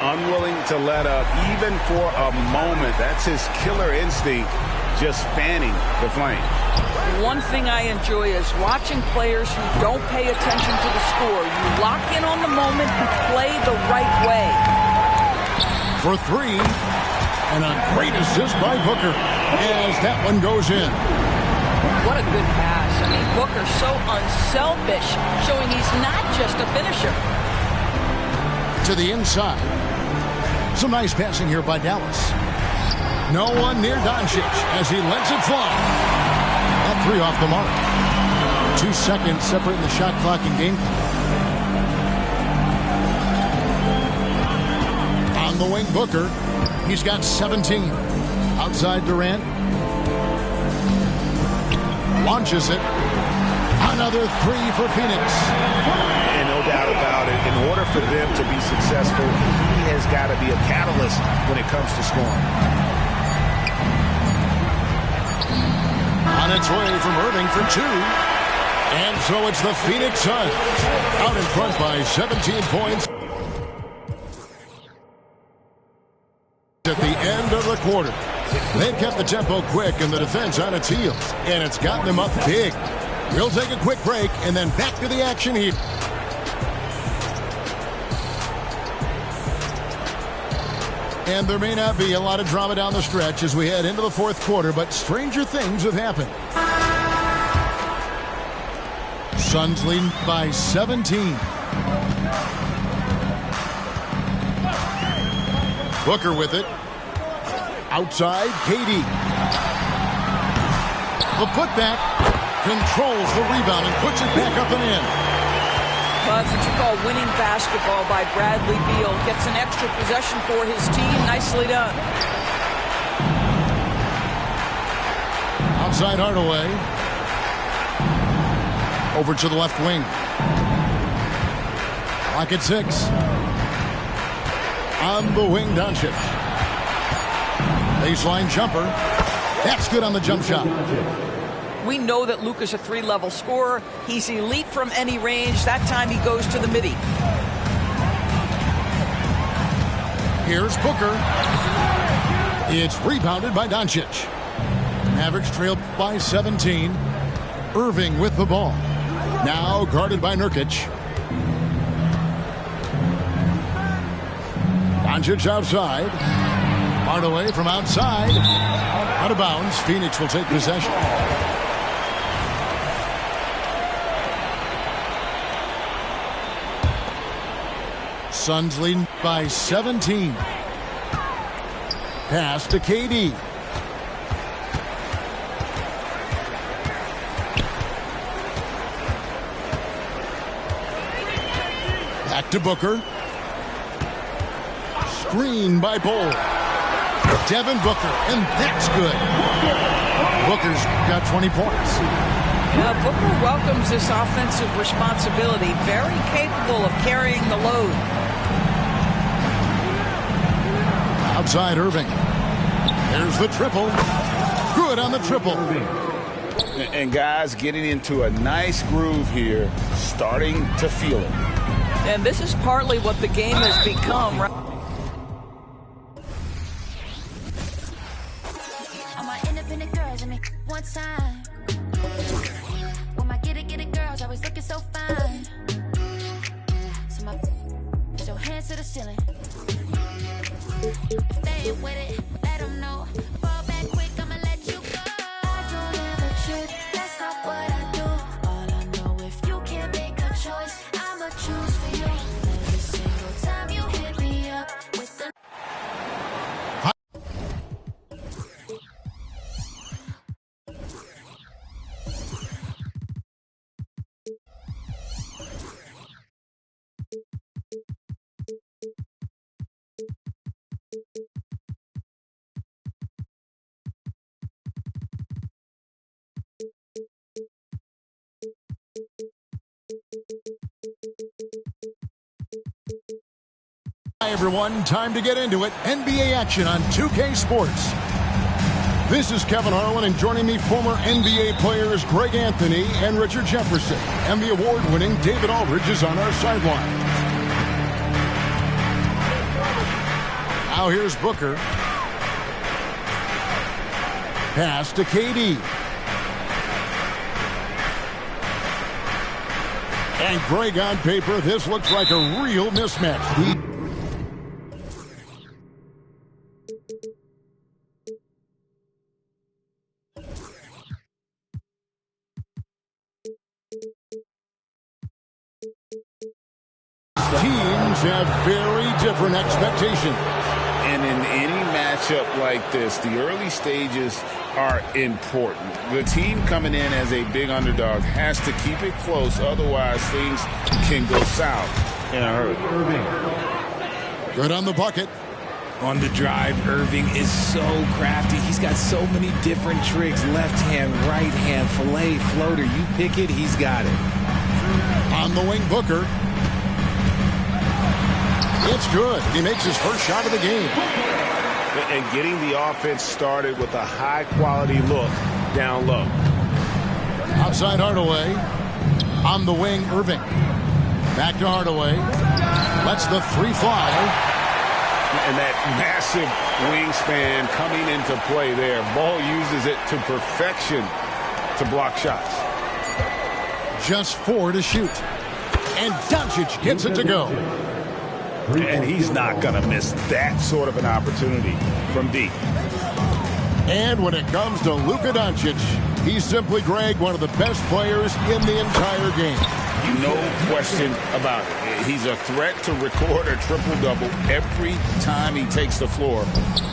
Unwilling to let up even for a moment. That's his killer instinct, just fanning the flame. One thing I enjoy is watching players who don't pay attention to the score. You lock in on the moment and play the right way. For three, and a great assist by Booker as that one goes in. What a good pass. I mean, Booker so unselfish, showing he's not just a finisher. To the inside. Some nice passing here by Dallas. No one near Doncic as he lets it fly. That three off the mark. 2 seconds separating the shot clock and game clock. On the wing, Booker. He's got 17. Outside Durant. Launches it. Another three for Phoenix. And no doubt about it, in order for them to be successful, he has got to be a catalyst when it comes to scoring. On its way from Irving for two. And so it's the Phoenix Suns out in front by 17 points at the end of the quarter. They've kept the tempo quick and the defense on its heels, and it's gotten them up big. We'll take a quick break and then back to the action here. And there may not be a lot of drama down the stretch as we head into the fourth quarter, but stranger things have happened. Suns leading by 17. Booker with it. Outside, KD. The putback controls the rebound and puts it back up and in. Well, that's what you call winning basketball by Bradley Beal. Gets an extra possession for his team. Nicely done. Outside Hardaway. Over to the left wing. Clock at 6. On the wing, Doncic. Baseline jumper. That's good on the jump shot. We know that Luka's a three-level scorer. He's elite from any range. That time he goes to the midi. Here's Booker. It's rebounded by Doncic. Mavericks trailed by 17. Irving with the ball. Now guarded by Nurkic. Doncic outside. Hardaway from outside. Out of bounds. Phoenix will take possession. Suns leading by 17. Pass to KD. Back to Booker. Screen by Bull. Devin Booker, and that's good. Booker's got 20 points. Yeah, Booker welcomes this offensive responsibility. Very capable of carrying the load. Outside Irving. There's the triple. Good on the triple. And guys getting into a nice groove here, starting to feel it. And this is partly what the game has become, right? All my independent girls, one time. When my get it girls, always looking so fine. So my put your hands to the ceiling. If they ain't with it, let them know. Fall back quick, I'ma let you go. I don't ever trip, that's not what I do. All I know, if you can't make a choice, I'ma choose for you. Every single time you hit me up with the Hi everyone, time to get into it. NBA action on 2K Sports. This is Kevin Harlan, and joining me, former NBA players Greg Anthony and Richard Jefferson. And the award-winning David Aldridge is on our sideline. Now here's Booker. Pass to KD. And Greg, on paper, this looks like a real mismatch. Teams have very different expectations. And in any matchup like this, the early stages are important. The team coming in as a big underdog has to keep it close, otherwise things can go south in a hurry. Good on the bucket. On the drive, Irving is so crafty. He's got so many different tricks. Left hand, right hand, fillet, floater. You pick it, he's got it. On the wing, Booker. It's good. He makes his first shot of the game. And getting the offense started with a high-quality look down low. Outside Hardaway. On the wing, Irving. Back to Hardaway. Lets the three fly. And that massive wingspan coming into play there. Ball uses it to perfection to block shots. Just 4 to shoot. And Doncic gets it to go. And he's not going to miss that sort of an opportunity from deep. And when it comes to Luka Doncic, he's simply, Greg, one of the best players in the entire game. No question about it. He's a threat to record a triple-double every time he takes the floor.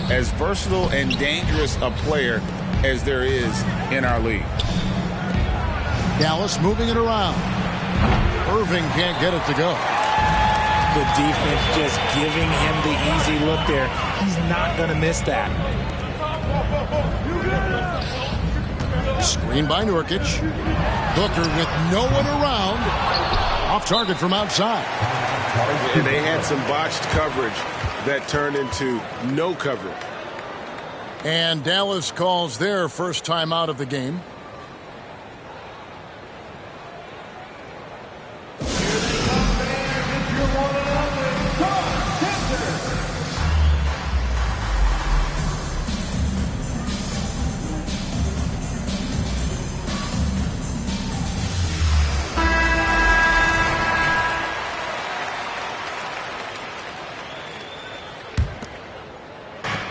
As versatile and dangerous a player as there is in our league. Dallas moving it around. Irving can't get it to go. The defense just giving him the easy look there. He's not going to miss that. Screen by Nurkic. Booker with no one around. Off target from outside. And they had some botched coverage that turned into no coverage. And Dallas calls their first time out of the game.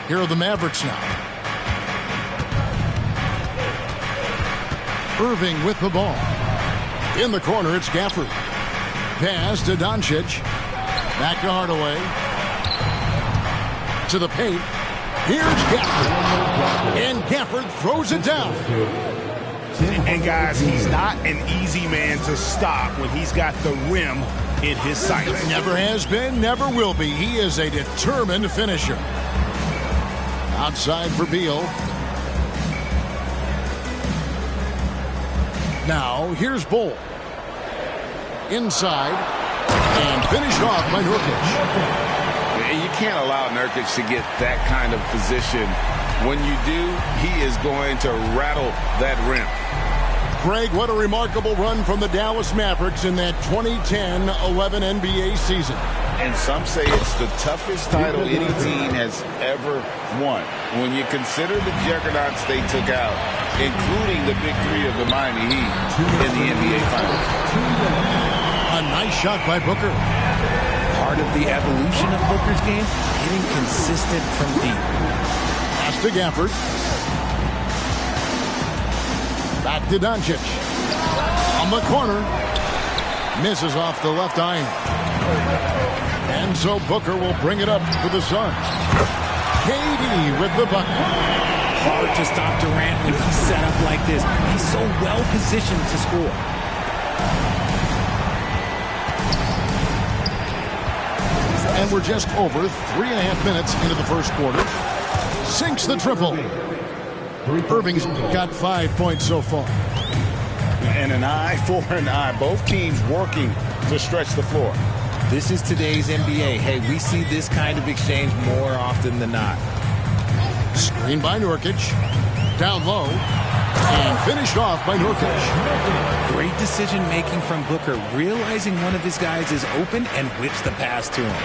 Here are the Mavericks now. Irving with the ball. In the corner, it's Gafford. Pass to Doncic. Back to Hardaway. To the paint. Here's Gafford. And Gafford throws it down. And guys, he's not an easy man to stop when he's got the rim in his sights. Never has been, never will be. He is a determined finisher. Outside for Beal. Now, here's Bull. Inside. And finished off by Nurkic. You can't allow Nurkic to get that kind of position. When you do, he is going to rattle that rim. Greg, what a remarkable run from the Dallas Mavericks in that 2010-11 NBA season. And some say it's the toughest title any team has ever won. When you consider the juggernauts they took out, including the big three of the Miami Heat in the NBA Finals. A nice shot by Booker. Part of the evolution of Booker's game, getting consistent from deep. Pass to Gafford. Back to Doncic. On the corner. Misses off the left iron. And so Booker will bring it up for the Suns. KD with the bucket. Hard to stop Durant when he's set up like this. He's so well positioned to score. And we're just over 3.5 minutes into the first quarter. Sinks the triple. Irving's got 5 points so far. And an eye for an eye. Both teams working to stretch the floor. This is today's NBA. Hey, we see this kind of exchange more often than not. Screen by Nurkic. Down low. And finished off by Nurkic. Great decision-making from Booker, realizing one of his guys is open and whips the pass to him.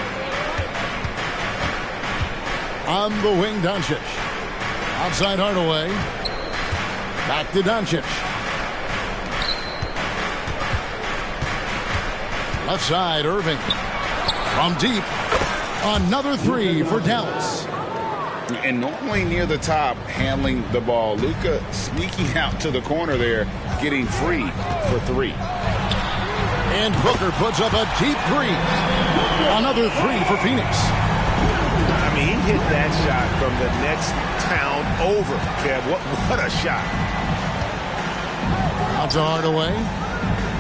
On the wing, Doncic. Outside Hardaway. Back to Doncic. Left side, Irving. From deep. Another three for Dallas. And normally near the top, handling the ball. Luka sneaking out to the corner there, getting free for three. And Booker puts up a deep three. Another three for Phoenix. I mean, he hit that shot from the next town over, Kev. What a shot. Out to Hardaway.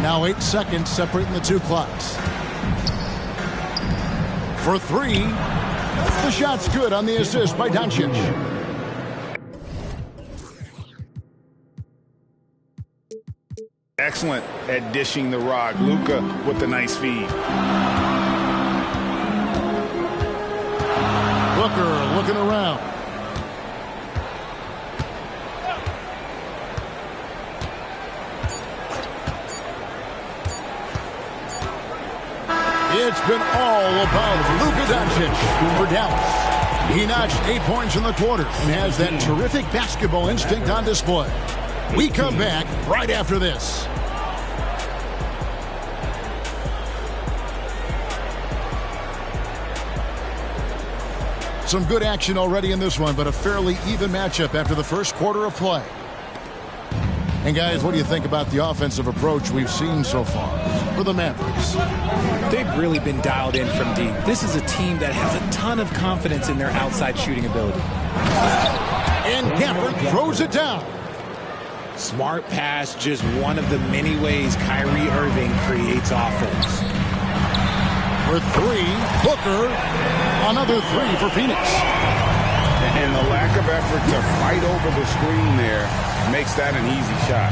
Now 8 seconds separating the two clocks. For three. The shot's good on the assist by Doncic. Excellent at dishing the rock. Luka with the nice feed. Booker looking around. It's been all about Luka Doncic for Dallas. He notched 8 points in the quarter and has that terrific basketball instinct on display. We come back right after this. Some good action already in this one, but a fairly even matchup after the first quarter of play. And guys, what do you think about the offensive approach we've seen so far for the Mavericks? They've really been dialed in from deep. This is a team that has a ton of confidence in their outside shooting ability. And Gafford throws it down. Smart pass, just one of the many ways Kyrie Irving creates offense. For three, Booker. Another three for Phoenix. And the lack of effort to fight over the screen there makes that an easy shot.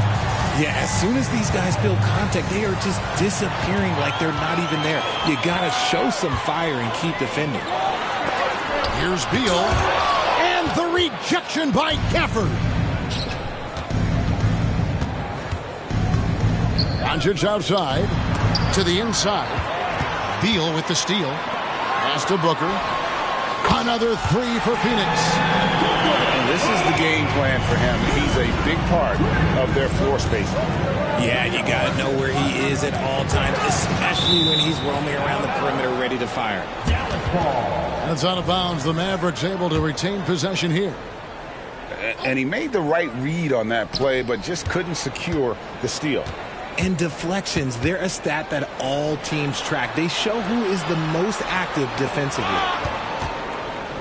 Yeah, as soon as these guys build contact, they are just disappearing like they're not even there. You got to show some fire and keep defending. Here's Beal. And the rejection by Gafford. Doncic outside. To the inside. Beal with the steal. Pass to Booker. Another three for Phoenix. And this is the game plan for him. He's a big part of their floor spacing. Yeah, you got to know where he is at all times, especially when he's roaming around the perimeter ready to fire. That's out of bounds. The Mavericks able to retain possession here. And he made the right read on that play, but just couldn't secure the steal. And deflections, they're a stat that all teams track. They show who is the most active defensively.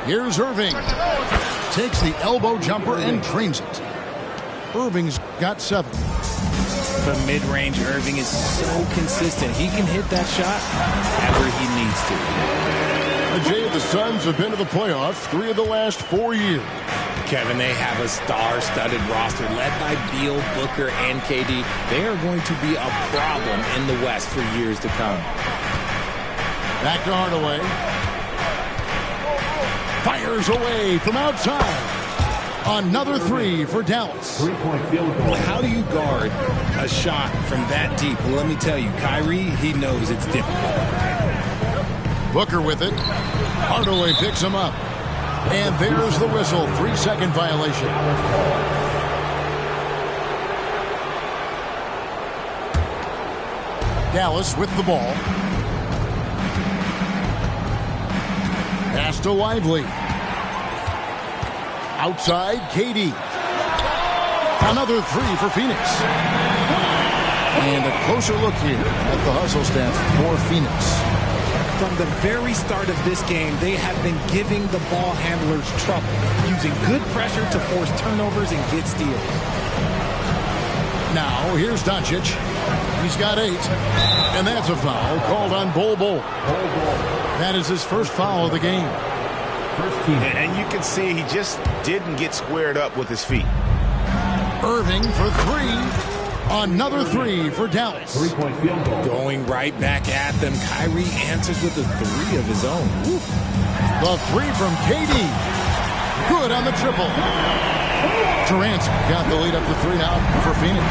Here's Irving. Takes the elbow jumper and drains it. Irving's got 7. From mid-range, Irving is so consistent. He can hit that shot whenever he needs to. Jay, the Suns have been to the playoffs 3 of the last 4 years. Kevin, they have a star-studded roster led by Beal, Booker, and KD. They are going to be a problem in the West for years to come. Back to Hardaway. Fires away from outside. Another three for Dallas. How do you guard a shot from that deep? Well, let me tell you, Kyrie, he knows it's difficult. Booker with it. Hardaway picks him up. And there's the whistle. 3-second violation. Dallas with the ball. Pass to Lively. Outside, KD. Another three for Phoenix. And a closer look here at the hustle stats for Phoenix. From the very start of this game, they have been giving the ball handlers trouble, using good pressure to force turnovers and get steals. Now, here's Doncic. He's got 8. And that's a foul called on Bol Bol. That is his first foul of the game. And you can see he just didn't get squared up with his feet. Irving for 3. Another three for Dallas. Going right back at them, Kyrie answers with a 3 of his own. Woo. The 3 from KD. Good on the triple. Durant got the lead up to 3 now for Phoenix.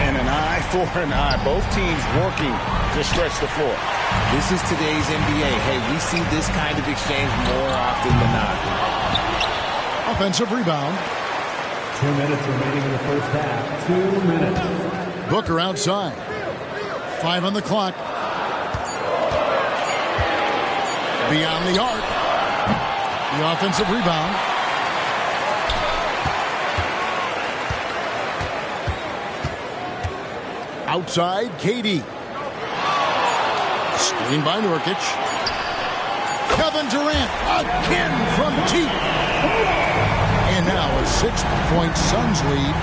And an eye for an eye. Both teams working to stretch the floor. This is today's NBA. Hey, we see this kind of exchange more often than not. Offensive rebound. 2 minutes remaining in the first half. 2 minutes. Booker outside. 5 on the clock. Beyond the arc. The offensive rebound. Outside, KD. Screen by Nurkic. Kevin Durant again from deep. And now a 6-point Suns lead.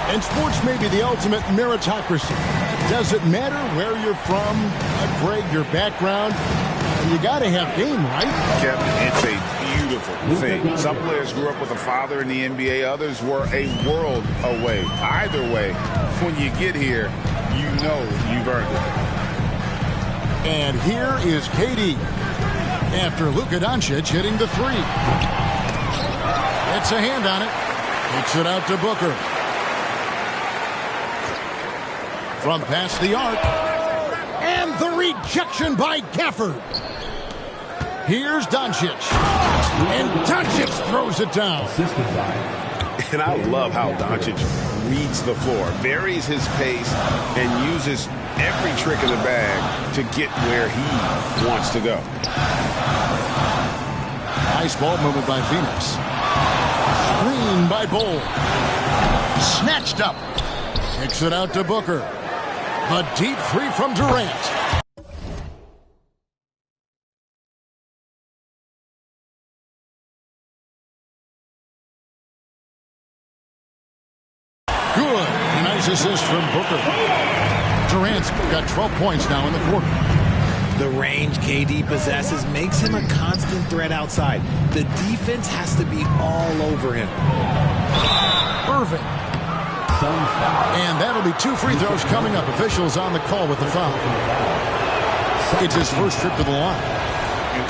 And sports may be the ultimate meritocracy. Does it matter where you're from, Greg, your background? You got to have game, right? Kevin, it's a beautiful thing. Some players grew up with a father in the NBA. Others were a world away. Either way, when you get here, you know you've earned it. And here is KD after Luka Doncic hitting the three. It's a hand on it. Kicks it out to Booker. From past the arc. And the rejection by Gafford. Here's Doncic. And Doncic throws it down. And I love how Doncic reads the floor, varies his pace, and uses every trick in the bag to get where he wants to go. Nice ball movement by Phoenix. Screen by Bull. Snatched up. Kicks it out to Booker. A deep three from Durant. Good. Nice assist from Booker. Durant's got 12 points now in the quarter. The range KD possesses makes him a constant threat outside. The defense has to be all over him. Irving. And that'll be 2 free throws coming up. Officials on the call with the foul. It's his first trip to the line.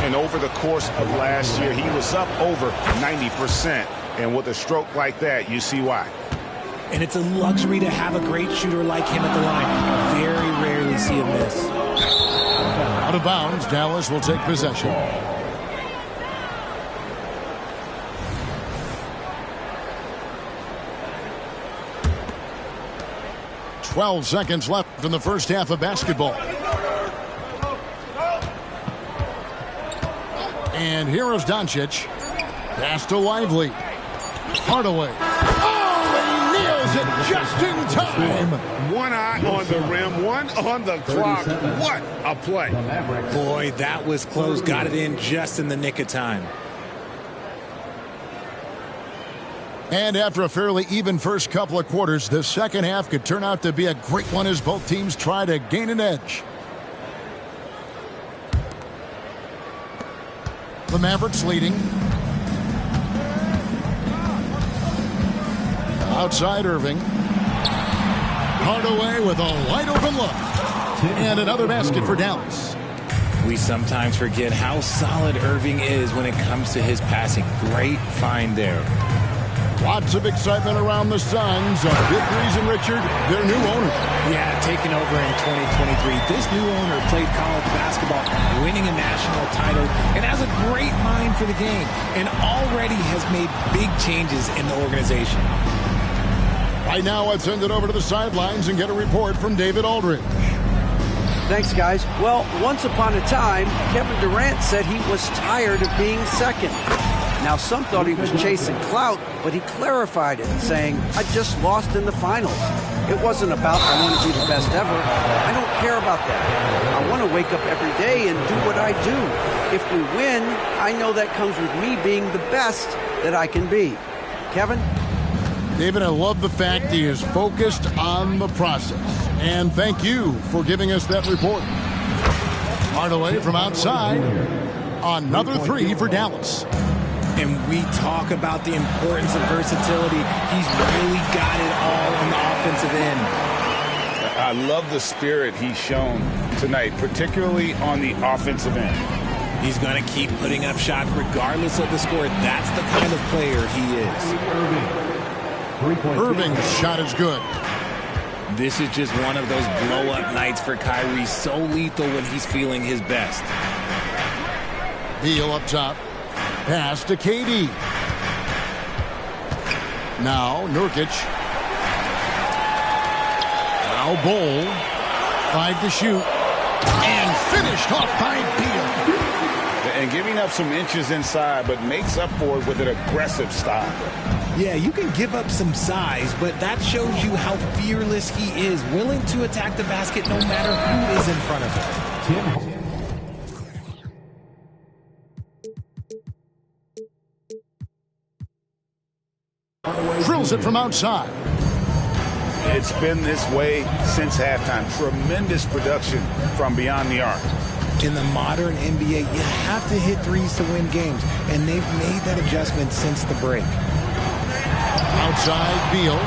And over the course of last year, he was up over 90%. And with a stroke like that, you see why. And it's a luxury to have a great shooter like him at the line. Very rarely see him miss. Out of bounds, Dallas will take possession. "12 seconds left in the first half of basketball. And here is Doncic. Pass to Lively. Hardaway. It just in time. One eye on the rim, one on the clock. What a play. Boy, that was close. Got it in just in the nick of time. And after a fairly even first couple of quarters, the second half could turn out to be a great one as both teams try to gain an edge. The Mavericks leading. Outside Irving. Hardaway with a wide open look. And another basket for Dallas. We sometimes forget how solid Irving is when it comes to his passing. Great find there. Lots of excitement around the Suns. A big reason, Richard, their new owner. Yeah, taking over in 2023. This new owner played college basketball, winning a national title, and has a great mind for the game, and already has made big changes in the organization. Right now, let's send it over to the sidelines and get a report from David Aldridge. Thanks, guys. Well, once upon a time, Kevin Durant said he was tired of being second. Now, some thought he was chasing clout, but he clarified it, saying, I just lost in the finals. It wasn't about I want to be the best ever. I don't care about that. I want to wake up every day and do what I do. If we win, I know that comes with me being the best that I can be. Kevin? David, I love the fact he is focused on the process. And thank you for giving us that report. Hardaway from outside. Another three for Dallas. And we talk about the importance of versatility. He's really got it all on the offensive end. I love the spirit he's shown tonight, particularly on the offensive end. He's going to keep putting up shots regardless of the score. That's the kind of player he is. Irving's shot is good. This is just one of those blow-up nights for Kyrie, so lethal when he's feeling his best. Beal up top. Pass to KD. Now Nurkic. Now Bol. 5 to shoot. And finished off by Beal. And giving up some inches inside, but makes up for it with an aggressive style. Yeah, you can give up some size, but that shows you how fearless he is, willing to attack the basket no matter who is in front of him. Drills it from outside. It's been this way since halftime. Tremendous production from beyond the arc. In the modern NBA, you have to hit threes to win games, and they've made that adjustment since the break. Outside Beal.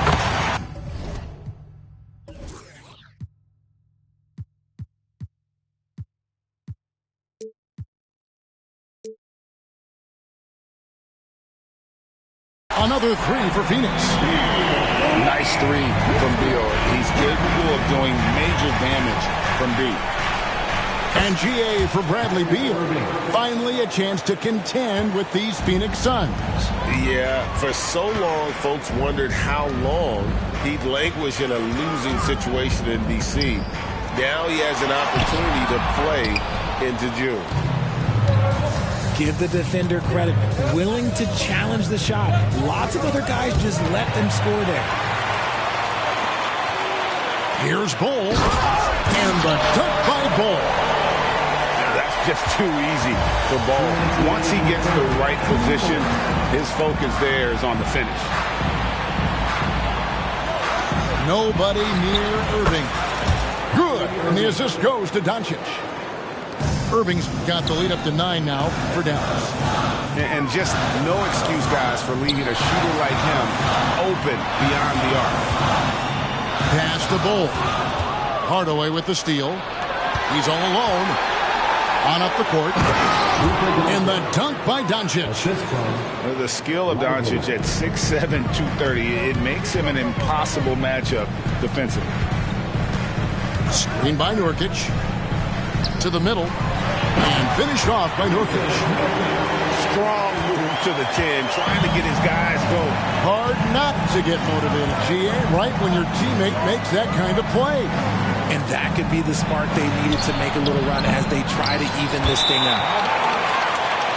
Another three for Phoenix. Nice three from Beal. He's capable of doing major damage from deep. And GA for Bradley Beal. Finally a chance to contend with these Phoenix Suns. Yeah, for so long, folks wondered how long he'd languish in a losing situation in D.C. Now he has an opportunity to play into June. Give the defender credit. Willing to challenge the shot. Lots of other guys just let them score there. Here's Bol. And the dunk by Bol. That's just too easy for Bol. Once he gets the right position, his focus there is on the finish. Nobody near Irving. Good. And the assist goes to Doncic. Irving's got the lead up to 9 now for Dallas. And just no excuse, guys, for leaving a shooter like him open beyond the arc. Pass to Bol. Hardaway with the steal. He's all alone. On up the court. And the dunk by Doncic. The skill of Doncic at 6'7", 230, it makes him an impossible matchup defensively. Screen by Nurkic. To the middle. And finished off by Nurkic. Strong move to the 10, trying to get his guys going. Hard not to get motivated, GA, right when your teammate makes that kind of play. And that could be the spark they needed to make a little run as they try to even this thing up.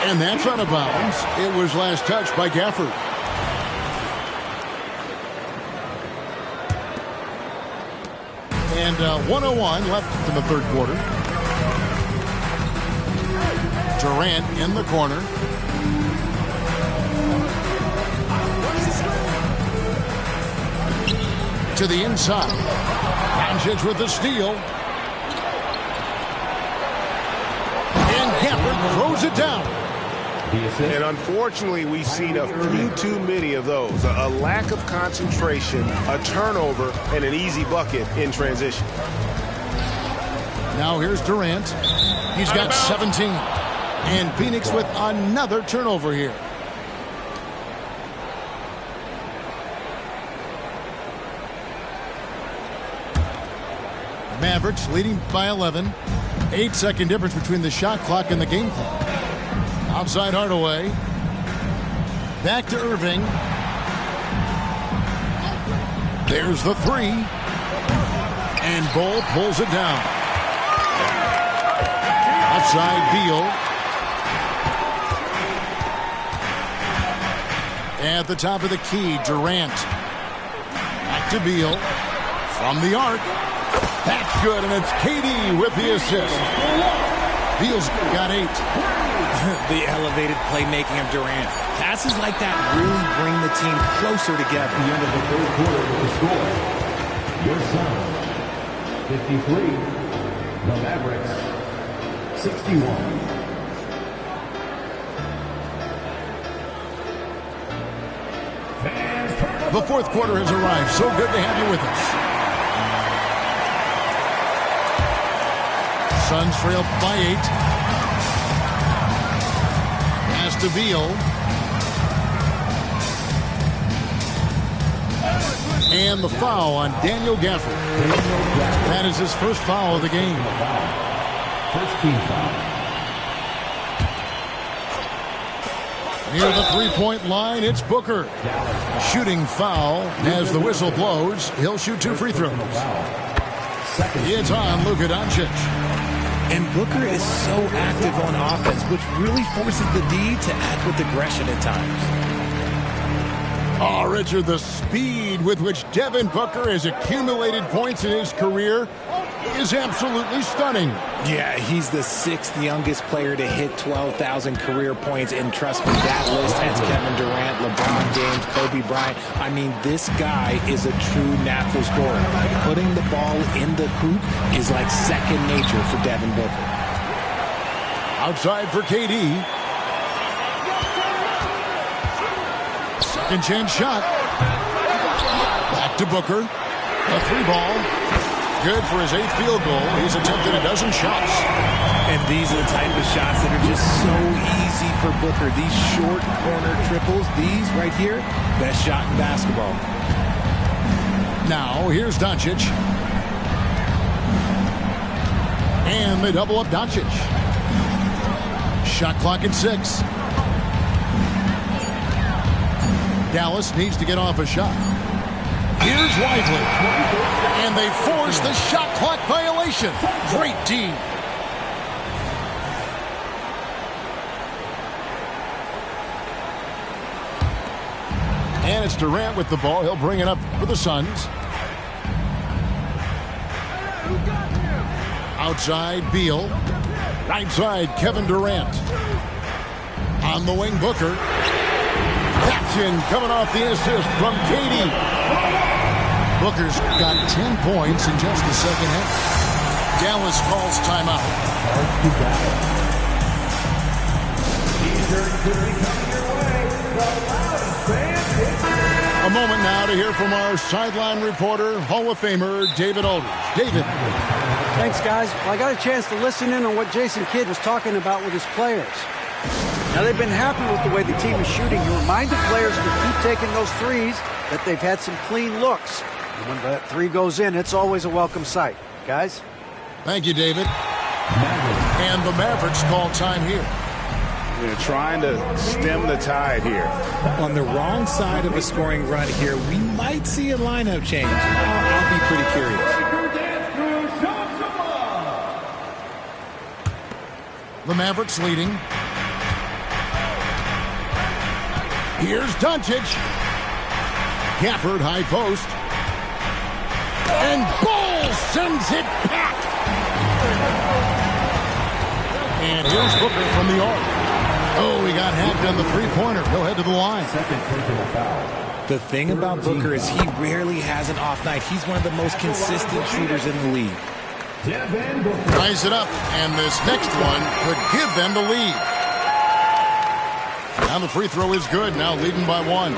And that's out of bounds. It was last touched by Gafford. And 1:01 left in the third quarter. Durant in the corner. To the inside. Doncic with the steal. And Gafford throws it down. And unfortunately, we've seen a few too many of those. A lack of concentration, a turnover, and an easy bucket in transition. Now here's Durant. He's got 17. And Phoenix with another turnover here. Mavericks leading by 11. 8-second difference between the shot clock and the game clock. Outside Hardaway. Back to Irving. There's the three. And Bol pulls it down. Outside Beal. At the top of the key, Durant. Back to Beal. From the arc. That's good, and it's KD with the assist. Beal's got 8. The elevated playmaking of Durant. Passes like that really bring the team closer together. The end of the third quarter with the score. Your Suns, 53. The Mavericks, 61. The fourth quarter has arrived. So good to have you with us. Suns trail by 8. Pass to Beal. And the foul on Daniel Gafford. That is his first foul of the game. First team foul. Near the three-point line, it's Booker. Shooting foul. As the whistle blows, he'll shoot 2 free throws. It's on Luka Doncic. And Booker is so active on offense, which really forces the D to act with aggression at times. Oh, Richard, the speed with which Devin Booker has accumulated points in his career is absolutely stunning. Yeah, he's the 6th youngest player to hit 12,000 career points, and trust me, that list has Kevin Durant, LeBron James, Kobe Bryant. I mean, this guy is a true natural scorer. Putting the ball in the hoop is like second nature for Devin Booker. Outside for KD. Second chance shot. Back to Booker. A 3-ball. Good for his 8th field goal. He's attempted a dozen shots. And these are the type of shots that are just so easy for Booker. These short corner triples, these right here, best shot in basketball. Now, here's Doncic. And they double up Doncic. Shot clock at 6. Dallas needs to get off a shot. Here's Lively. And they force the shot clock violation. Great D. And it's Durant with the ball. He'll bring it up for the Suns. Outside, Beal. Right side, Kevin Durant. On the wing, Booker. Action coming off the assist from KD. Booker's got 10 points in just the second half. Dallas calls timeout. A moment now to hear from our sideline reporter, Hall of Famer David Aldridge. David. Thanks, guys. Well, I got a chance to listen in on what Jason Kidd was talking about with his players. Now, they've been happy with the way the team is shooting. He reminded players to keep taking those threes, that they've had some clean looks. And when that 3 goes in, it's always a welcome sight. Guys? Thank you, David. And the Mavericks call time here. They're trying to stem the tide here. On the wrong side of a scoring run here, we might see a lineup change. I'll be pretty curious. The Mavericks leading. Here's Doncic. Gafford, high post. And Ball sends it back. And here's Booker from the arc. Oh, he got hacked on the three-pointer. He'll head to the line. The thing about Booker is he rarely has an off night. He's one of the most consistent shooters in the league. Ties it up, and this next one could give them the lead. Now the free throw is good, now leading by 1.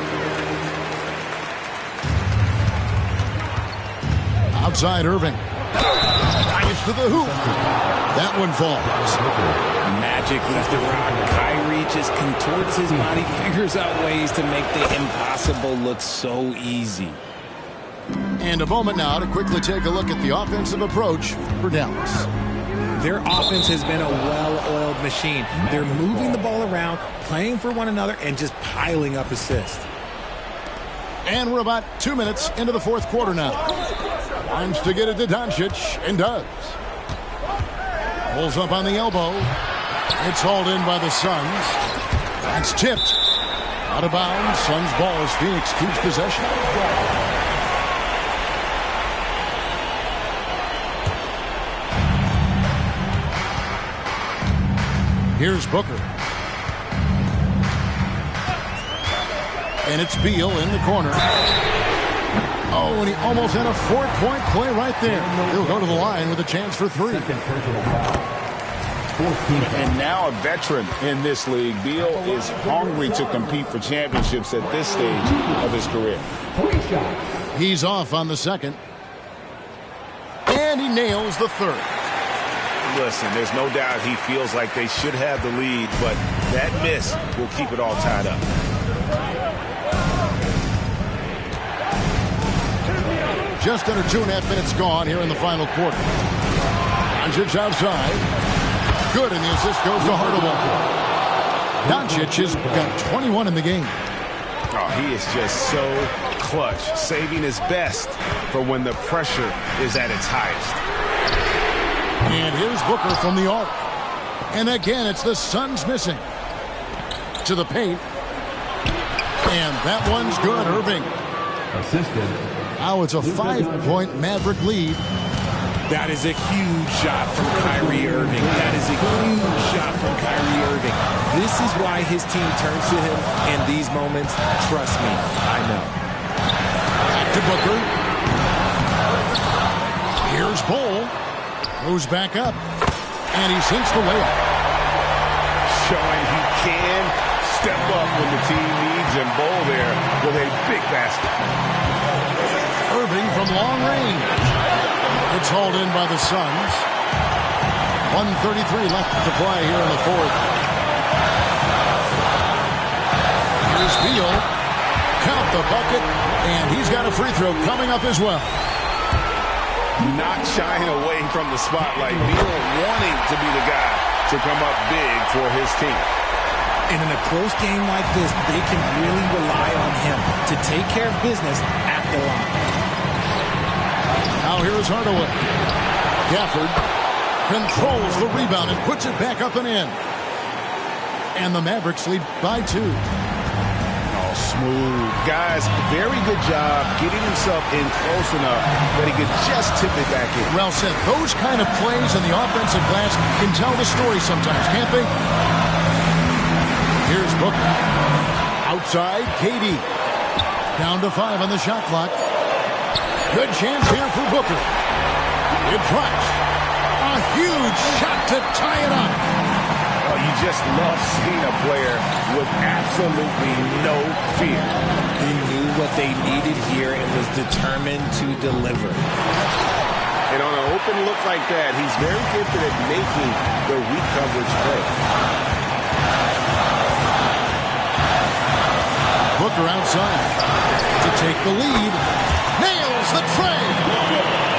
Outside Irving. Drives to the hoop. That one falls. Magic with the rock. Kyrie just contorts his body, figures out ways to make the impossible look so easy. And a moment now to quickly take a look at the offensive approach for Dallas. Their offense has been a well-oiled machine. They're moving the ball around, playing for one another, and just piling up assists. And we're about 2 minutes into the fourth quarter now. Wants to get it to Doncic, and does. Pulls up on the elbow. It's hauled in by the Suns. That's tipped. Out of bounds. Suns ball as Phoenix keeps possession. Here's Booker. And it's Beal in the corner. Oh, and he almost had a 4-point play right there. He'll go to the line with a chance for 3. And now a veteran in this league. Beal is hungry to compete for championships at this stage of his career. He's off on the second. And he nails the third. Listen, there's no doubt he feels like they should have the lead, but that miss will keep it all tied up. just under 2.5 minutes gone here in the final quarter. Doncic outside. Good, and the assist goes to Hardaway. Doncic has got 21 in the game. Oh, he is just so clutch, saving his best for when the pressure is at its highest. And here's Booker from the arc. And again, it's the Suns missing. To the paint. And that one's good, Irving. Assisted. Now it's a 5-point Maverick lead. That is a huge shot from Kyrie Irving. That is a huge shot from Kyrie Irving. This is why his team turns to him in these moments. Trust me, I know. Back to Booker. Here's Bull. Goes back up. And he sinks the layup. Showing he can step up when the team needs him. Bull there with a big basket. Irving from long range. It's hauled in by the Suns. 1:33 left to play here in the fourth. Here's Beal. Count the bucket. And he's got a free throw coming up as well. Not shying away from the spotlight. Beal wanting to be the guy to come up big for his team. And in a close game like this, they can really rely on him to take care of business at the line. Now here's Hardaway. Gafford controls the rebound and puts it back up and in. And the Mavericks lead by 2. Oh, smooth. Guys, very good job getting himself in close enough that he could just tip it back in. Well said. Those kind of plays in the offensive glass can tell the story sometimes, can't they? Here's Booker. Outside, KD. Down to 5 on the shot clock. Good chance here for Booker. It drops. A huge shot to tie it up. Oh, you just love seeing a player with absolutely no fear. He knew what they needed here and was determined to deliver. And on an open look like that, he's very gifted at making the weak coverage play. Booker outside to take the lead. Nails the tray.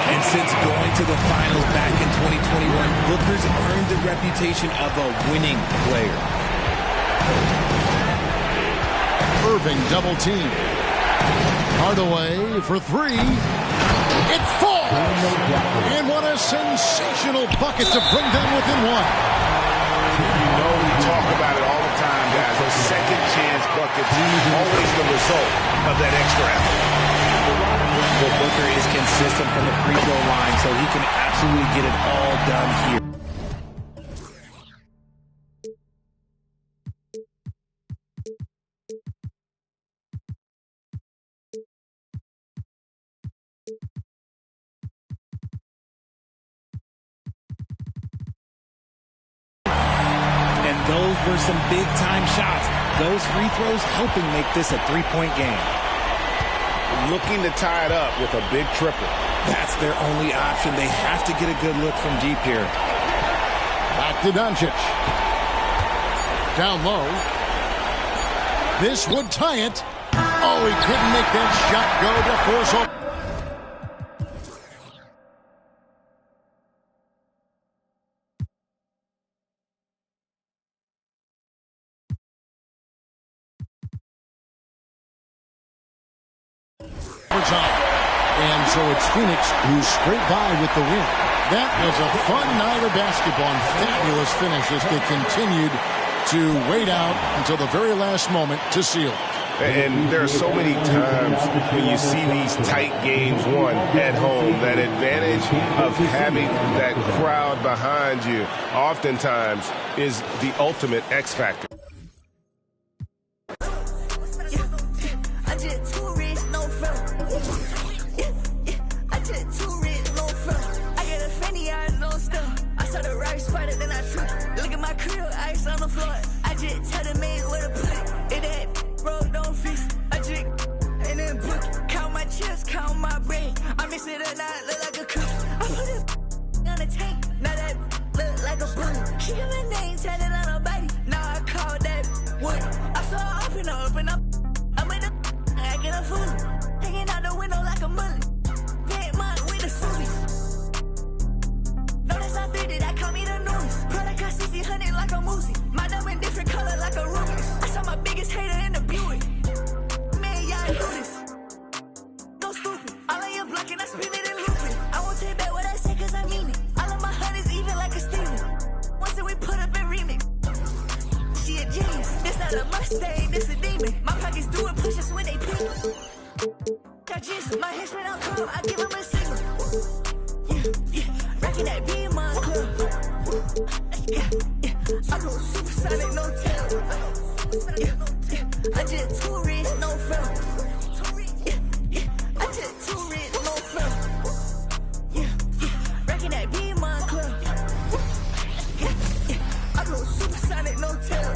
And since going to the finals back in 2021, Booker's earned the reputation of a winning player. Irving double team. Hardaway for 3. It falls. And what a sensational bucket to bring them within 1. You know we talk about it all the time, guys. Those second chance buckets, always the result of that extra effort. But Booker is consistent from the free throw line, so he can absolutely get it all done here. And those were some big-time shots. Those free throws helping make this a 3-point game. Looking to tie it up with a big triple. That's their only option. They have to get a good look from deep here. Back to Doncic. Down low. This would tie it. Oh, he couldn't make that shot go to force open. And so it's Phoenix who's straight by with the win. That was a fun night of basketball and fabulous finish as they continued to wait out until the very last moment to seal it. And there are so many times when you see these tight games won at home, that advantage of having that crowd behind you oftentimes is the ultimate X factor. Kasulis. No, that's not 30, that call me the newest. Product got 60, like a Moosey. My diamond different color like a Rubik's. I saw my biggest hater in the Buick. Man, y'all do this. No stupid. All of your blocking, I spin it and loop it. I won't take back what I say cause I mean it. All of my hunters even like a Steven. Once that we put up in remix. She a genius. This not a Mustang, this a demon. My pockets doing push-ups when they pee. Got Jesus, my hands spread out calm, I give him a signal. Yeah, rockin' that beam on club. Yeah, I go supersonic, no tail. Yeah, I just too rich, no film. Yeah, I just too rich, no film. Yeah, rockin' that beam on club. Yeah, I go supersonic, no tail.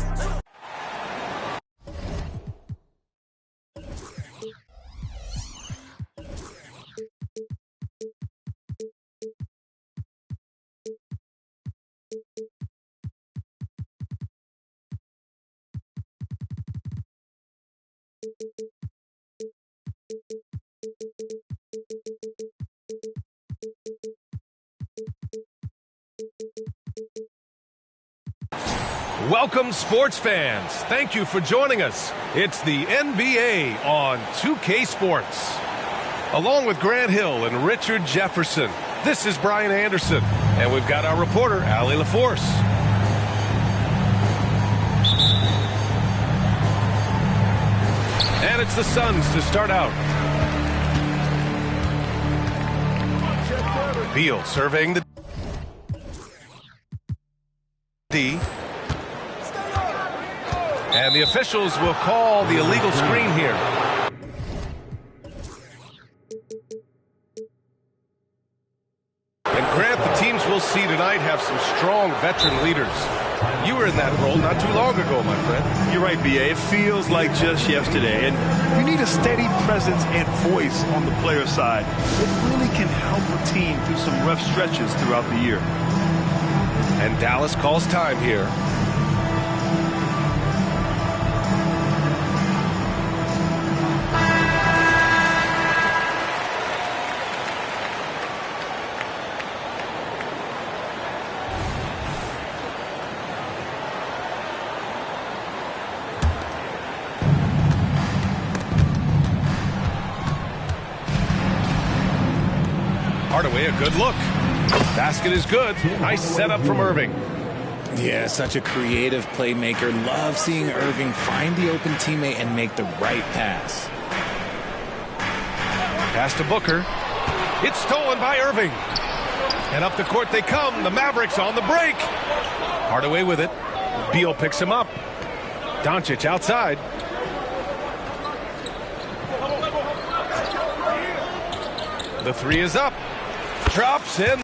Welcome, sports fans. Thank you for joining us. It's the NBA on 2K Sports. Along with Grant Hill and Richard Jefferson, this is Brian Anderson, and we've got our reporter, Allie LaForce. And it's the Suns to start out. Beal surveying the D. And the officials will call the illegal screen here. And Grant, the teams we'll see tonight have some strong veteran leaders. You were in that role not too long ago, my friend. You're right, B.A. It feels like just yesterday. And you need a steady presence and voice on the player side. It really can help a team through some rough stretches throughout the year. And Dallas calls time here. Hardaway, a good look. Basket is good. Nice setup from Irving. Yeah, such a creative playmaker. Love seeing Irving find the open teammate and make the right pass. Pass to Booker. It's stolen by Irving. And up the court they come. The Mavericks on the break. Hardaway with it. Beal picks him up. Doncic outside. The three is up. Drops in.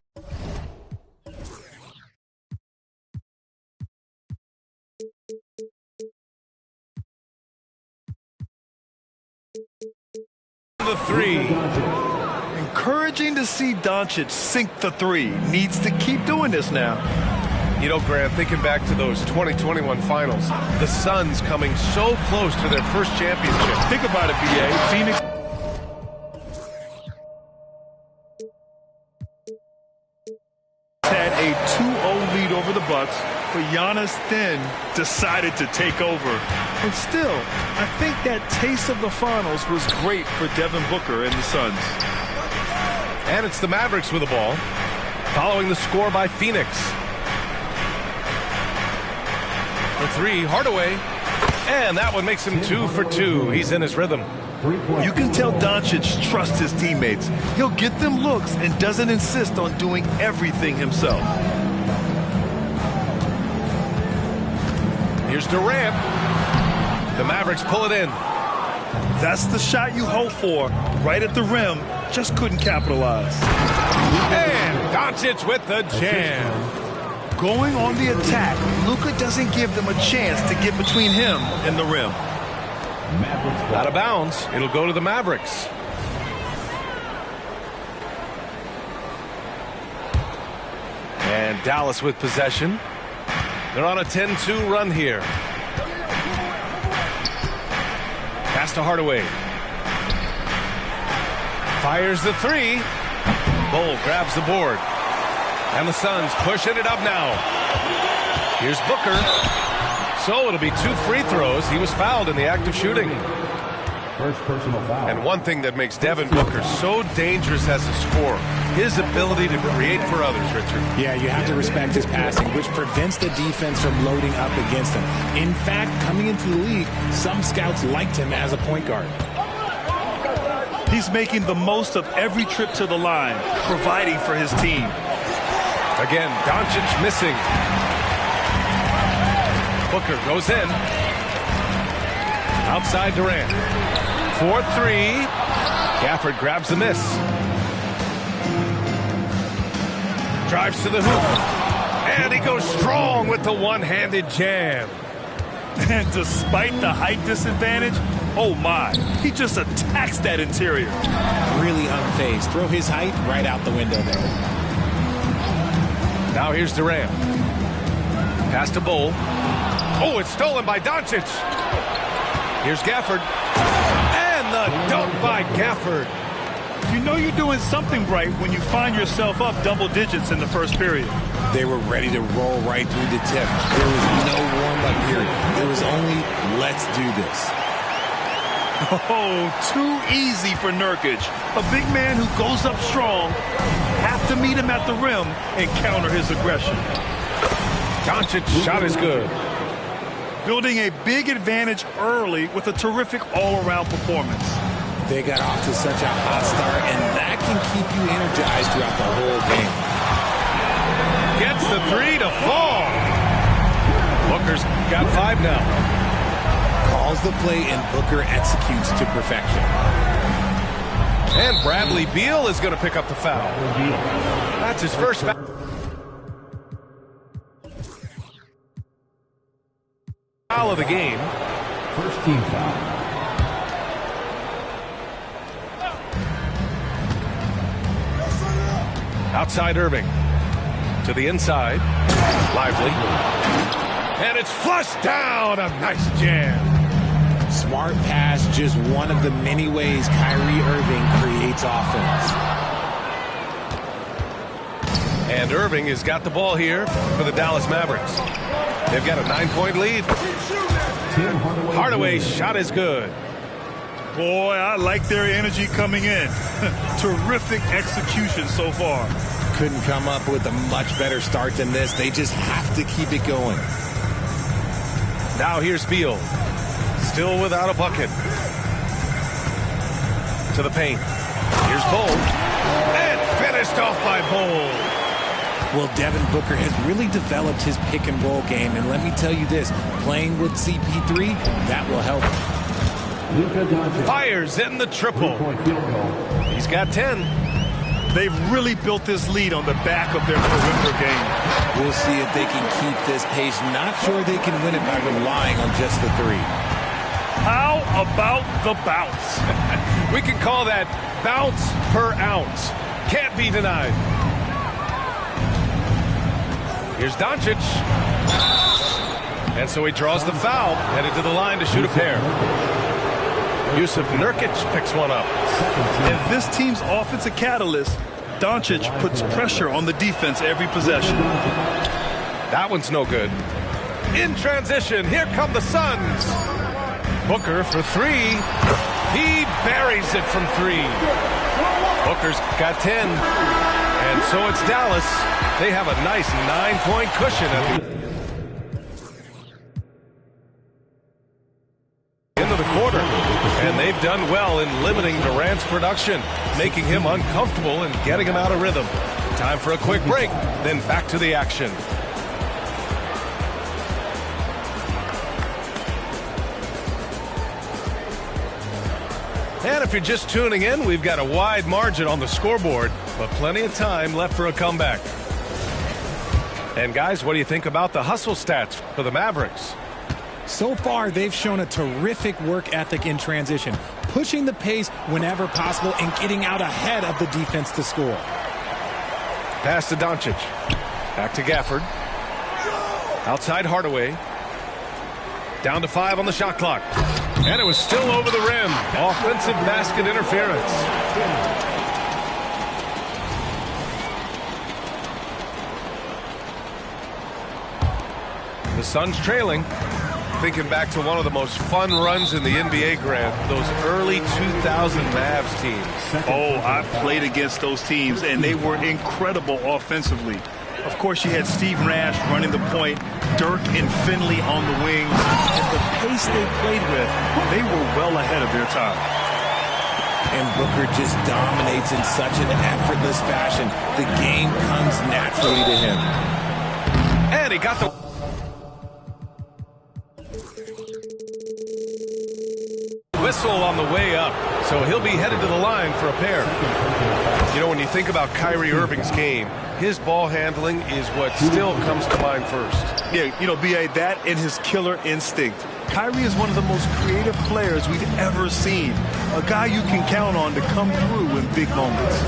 The three. Encouraging to see Doncic sink the three. Needs to keep doing this now. You know, Grant, thinking back to those 2021 finals, the Suns coming so close to their first championship. Think about it, B.A. Phoenix had a 2-0 lead over the Bucks, but Giannis then decided to take over. And still, I think that taste of the finals was great for Devin Booker and the Suns. And it's the Mavericks with the ball, following the score by Phoenix. The three, Hardaway, and that one makes him 2 for 2. He's in his rhythm. You can tell Doncic trusts his teammates. He'll get them looks and doesn't insist on doing everything himself. Here's Durant. The Mavericks pull it in. That's the shot you hope for. Right at the rim, just couldn't capitalize. And Doncic with the jam. Going on the attack, Luka doesn't give them a chance to get between him and the rim. Out of bounds. It'll go to the Mavericks. And Dallas with possession. They're on a 10-2 run here. Pass to Hardaway. Fires the three. Bull grabs the board. And the Suns pushing it up now. Here's Booker. So it'll be 2 free throws. He was fouled in the act of shooting. First personal foul. And one thing that makes Devin Booker so dangerous as a scorer, his ability to create for others, Richard. Yeah, you have to respect his passing, which prevents the defense from loading up against him. In fact, coming into the league, some scouts liked him as a point guard. He's making the most of every trip to the line, providing for his team. Again, Doncic missing. Booker goes in. Outside Durant. 4-3. Gafford grabs the miss. Drives to the hoop. And he goes strong with the one-handed jam. And despite the height disadvantage, oh my, he just attacks that interior. Really unfazed. Throw his height right out the window there. Now here's Durant. Pass to Bull. Oh, it's stolen by Doncic. Here's Gafford. And the dunk by Gafford. You know you're doing something right when you find yourself up double digits in the first period. They were ready to roll right through the tip. There was no warm-up period. There was only, let's do this. Oh, too easy for Nurkic. A big man who goes up strong. Have to meet him at the rim and counter his aggression. Doncic's shot is good. Building a big advantage early with a terrific all-around performance. They got off to such a hot start, and that can keep you energized throughout the whole game. Gets the 3 to fall. Booker's got 5 now. Calls the play, and Booker executes to perfection. And Bradley Beal is going to pick up the foul. That's his first foul. Foul of the game. First team foul. Outside Irving. To the inside. Lively. And it's flushed down. A nice jam. Smart pass, just one of the many ways Kyrie Irving creates offense. And Irving has got the ball here for the Dallas Mavericks. They've got a 9-point lead. Hardaway's shot is good. Boy, I like their energy coming in. Terrific execution so far. Couldn't come up with a much better start than this. They just have to keep it going. Now here's Beal. Still without a bucket. To the paint. Here's Bull. And finished off by Bull. Well, Devin Booker has really developed his pick-and-roll game, and let me tell you this, playing with CP3, that will help. Fires in the triple. He's got 10. They've really built this lead on the back of their perimeter game. We'll see if they can keep this pace. Not sure they can win it by relying on just the 3. How about the bounce? We can call that bounce per ounce. Can't be denied. Here's Doncic. And so he draws the foul, headed to the line to shoot a pair. Yusuf Nurkic picks one up. If this team's offensive catalyst, Doncic puts pressure on the defense every possession. That one's no good. In transition, here come the Suns. Booker for 3. He buries it from 3. Booker's got 10. And so it's Dallas. They have a nice 9-point cushion at the end of the quarter. And they've done well in limiting Durant's production, making him uncomfortable and getting him out of rhythm. Time for a quick break, then back to the action. And if you're just tuning in, we've got a wide margin on the scoreboard, but plenty of time left for a comeback. And guys, what do you think about the hustle stats for the Mavericks? So far, they've shown a terrific work ethic in transition, pushing the pace whenever possible and getting out ahead of the defense to score. Pass to Doncic. Back to Gafford. Outside Hardaway. Down to 5 on the shot clock. And it was still over the rim. Offensive basket interference. The Suns trailing. Thinking back to one of the most fun runs in the NBA, Grant, those early 2000 Mavs teams. Oh, I played against those teams, and they were incredible offensively. Of course, you had Steve Nash running the point, Dirk and Finley on the wings, and the pace they played with, they were well ahead of their time. And Booker just dominates in such an effortless fashion. The game comes naturally to him. And he got the... whistle on the way up, so he'll be headed to the line for a pair. You know, when you think about Kyrie Irving's game, his ball handling is what still comes to mind first. Yeah, you know, B.A., that and his killer instinct. Kyrie is one of the most creative players we've ever seen. A guy you can count on to come through in big moments.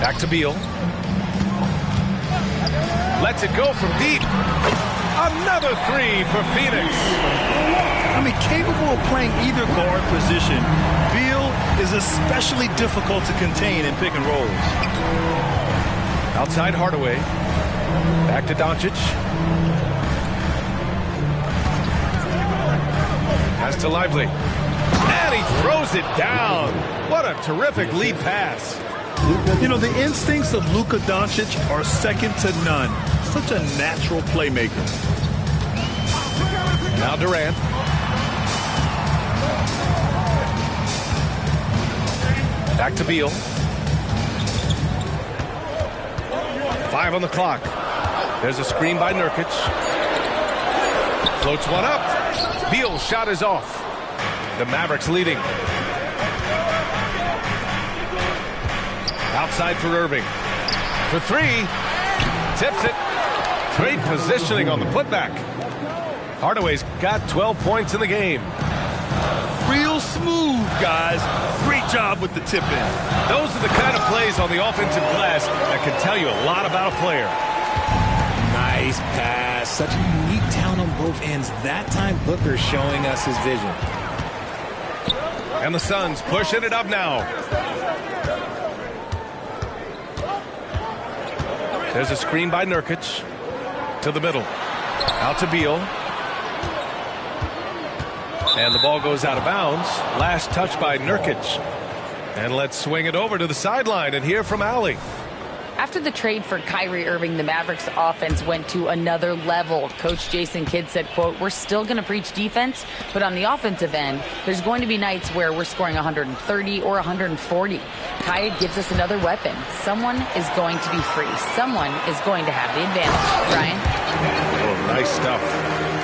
Back to Beal. Lets it go from deep. Another three for Phoenix. I mean, capable of playing either guard position, Beal is especially difficult to contain in pick and rolls. Outside Hardaway. Back to Doncic. Pass to Lively. And he throws it down. What a terrific lead pass. You know, the instincts of Luka Doncic are second to none. Such a natural playmaker. Now Durant. Back to Beal. 5 on the clock. There's a screen by Nurkic. Floats one up. Beal's shot is off. The Mavericks leading. Outside for Irving. For 3. Tips it. Great positioning on the putback. Hardaway's got 12 points in the game. Real smooth, guys. Great job with the tip-in. Those are the kind of plays on the offensive glass that can tell you a lot about a player. Nice pass. Such unique talent on both ends. That time, Booker showing us his vision. And the Suns pushing it up now. There's a screen by Nurkic. To the middle. Out to Beal. And the ball goes out of bounds. Last touch by Nurkic. And let's swing it over to the sideline and hear from Allie. After the trade for Kyrie Irving, the Mavericks offense went to another level. Coach Jason Kidd said, quote, "We're still going to preach defense, but on the offensive end, there's going to be nights where we're scoring 130 or 140. Kai gives us another weapon. Someone is going to be free. Someone is going to have the advantage." Ryan? Oh, nice stuff.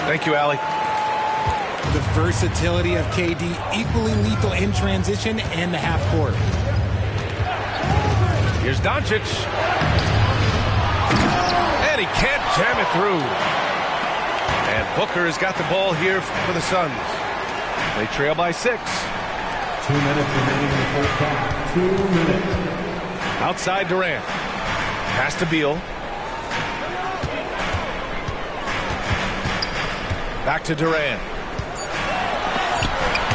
Thank you, Allie. The versatility of KD, equally lethal in transition and the half court. Here's Doncic. And he can't jam it through. And Booker has got the ball here for the Suns. They trail by 6. 2 minutes remaining in the first half. 2 minutes. Outside Durant. Pass to Beal. Back to Durant.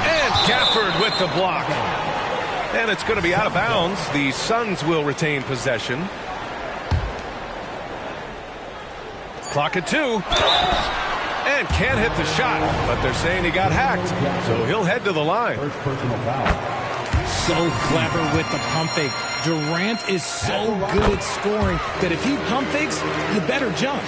And Gafford with the block. And it's going to be out of bounds. The Suns will retain possession. Clock at 2. And can't hit the shot, but they're saying he got hacked, so he'll head to the line. First personal foul. So clever with the pump fake. Durant is so good at scoring that if he pump fakes, you better jump.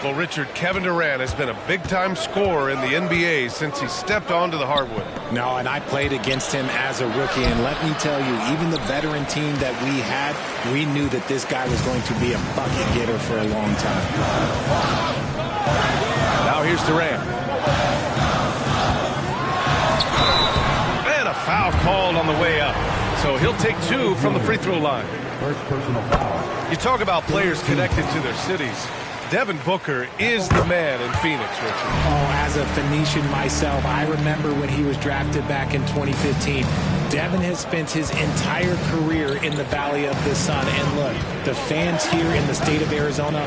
Well, Richard, Kevin Durant has been a big-time scorer in the NBA since he stepped onto the hardwood. No, and I played against him as a rookie, and let me tell you, even the veteran team that we had, we knew that this guy was going to be a bucket getter for a long time. Now here's Durant. And a foul called on the way up. So he'll take 2 from the free throw line. First personal foul. You talk about players connected to their cities. Devin Booker is the man in Phoenix, Richard. Oh, as a Phoenician myself, I remember when he was drafted back in 2015. Devin has spent his entire career in the Valley of the Sun. And look, the fans here in the state of Arizona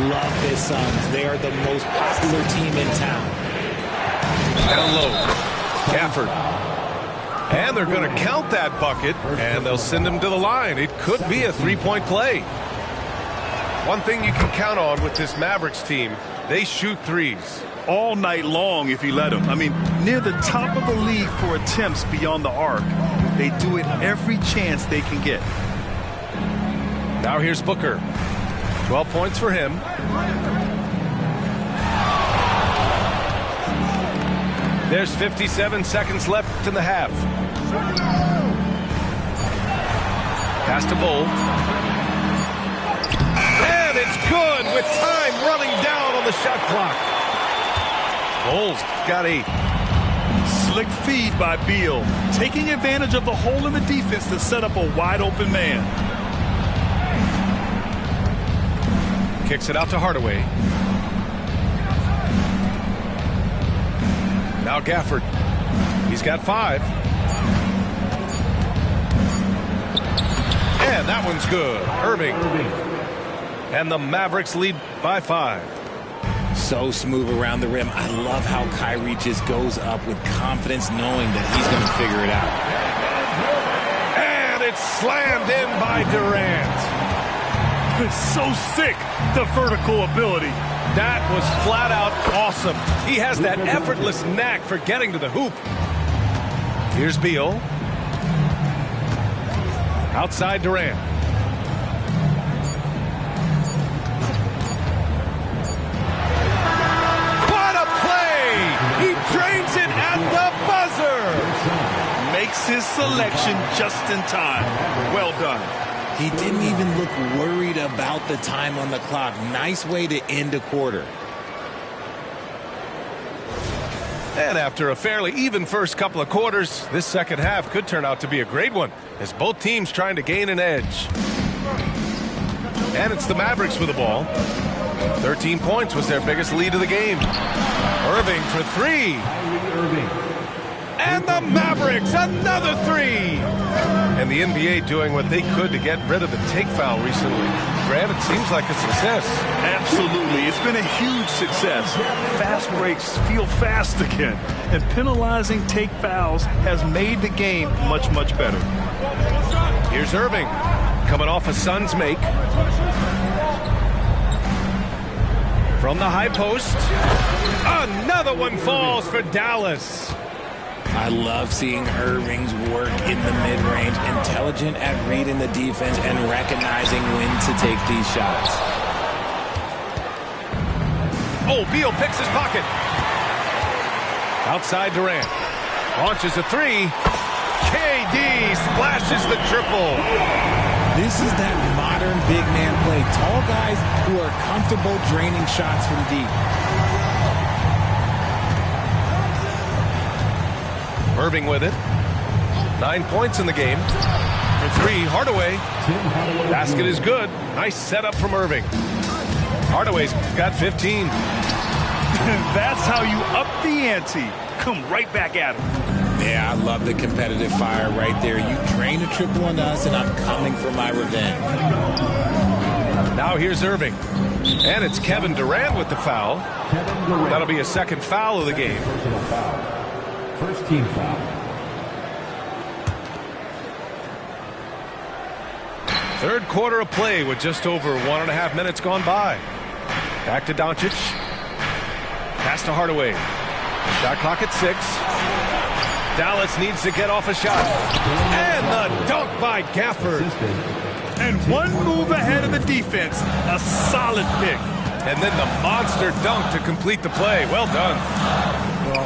love the Suns. They are the most popular team in town. Down low. Gafford. And they're going to count that bucket, and they'll send him to the line. It could be a 3-point play. One thing you can count on with this Mavericks team, they shoot threes. All night long if you let them. I mean, near the top of the league for attempts beyond the arc. They do it every chance they can get. Now here's Booker. 12 points for him. There's 57 seconds left in the half. Pass to Bull. And it's good with time running down on the shot clock. Bull's got 8. Slick feed by Beal, taking advantage of the hole in the defense to set up a wide open man. Kicks it out to Hardaway. Now Gafford. He's got 5. And that one's good. Irving. And the Mavericks lead by 5. So smooth around the rim. I love how Kyrie just goes up with confidence knowing that he's going to figure it out. And it's slammed in by Durant. It's so sick, the vertical ability. That was flat out awesome. He has that effortless knack for getting to the hoop. Here's Beal. Outside Durant. What a play! He drains it at the buzzer. Makes his selection just in time. Well done. He didn't even look worried about the time on the clock. Nice way to end a quarter. And after a fairly even first couple of quarters, this second half could turn out to be a great one as both teams trying to gain an edge. And it's the Mavericks with the ball. 13 points was their biggest lead of the game. Irving for 3. And the Mavericks, another 3. And the NBA doing what they could to get rid of the take foul recently. Grant, it seems like a success. Absolutely. It's been a huge success. Fast breaks feel fast again. And penalizing take fouls has made the game much, much better. Here's Irving coming off a Suns make. From the high post. Another one falls for Dallas. I love seeing Irving's work in the mid-range, intelligent at reading the defense and recognizing when to take these shots. Oh, Beal picks his pocket. Outside Durant. Launches a 3. KD splashes the triple. This is that modern big man play. Tall guys who are comfortable draining shots from deep. Irving with it. 9 points in the game. For 3, Hardaway. Basket is good. Nice setup from Irving. Hardaway's got 15. That's how you up the ante. Come right back at him. Yeah, I love the competitive fire right there. You drain a triple on us, and I'm coming for my revenge. Now here's Irving. And it's Kevin Durant with the foul. That'll be a second foul of the game. First team foul. Third quarter of play with just over 1.5 minutes gone by. Back to Doncic. Pass to Hardaway. Shot clock at 6. Dallas needs to get off a shot. And the dunk by Gafford. And one move ahead of the defense. A solid pick. And then the monster dunk to complete the play. Well done. Well,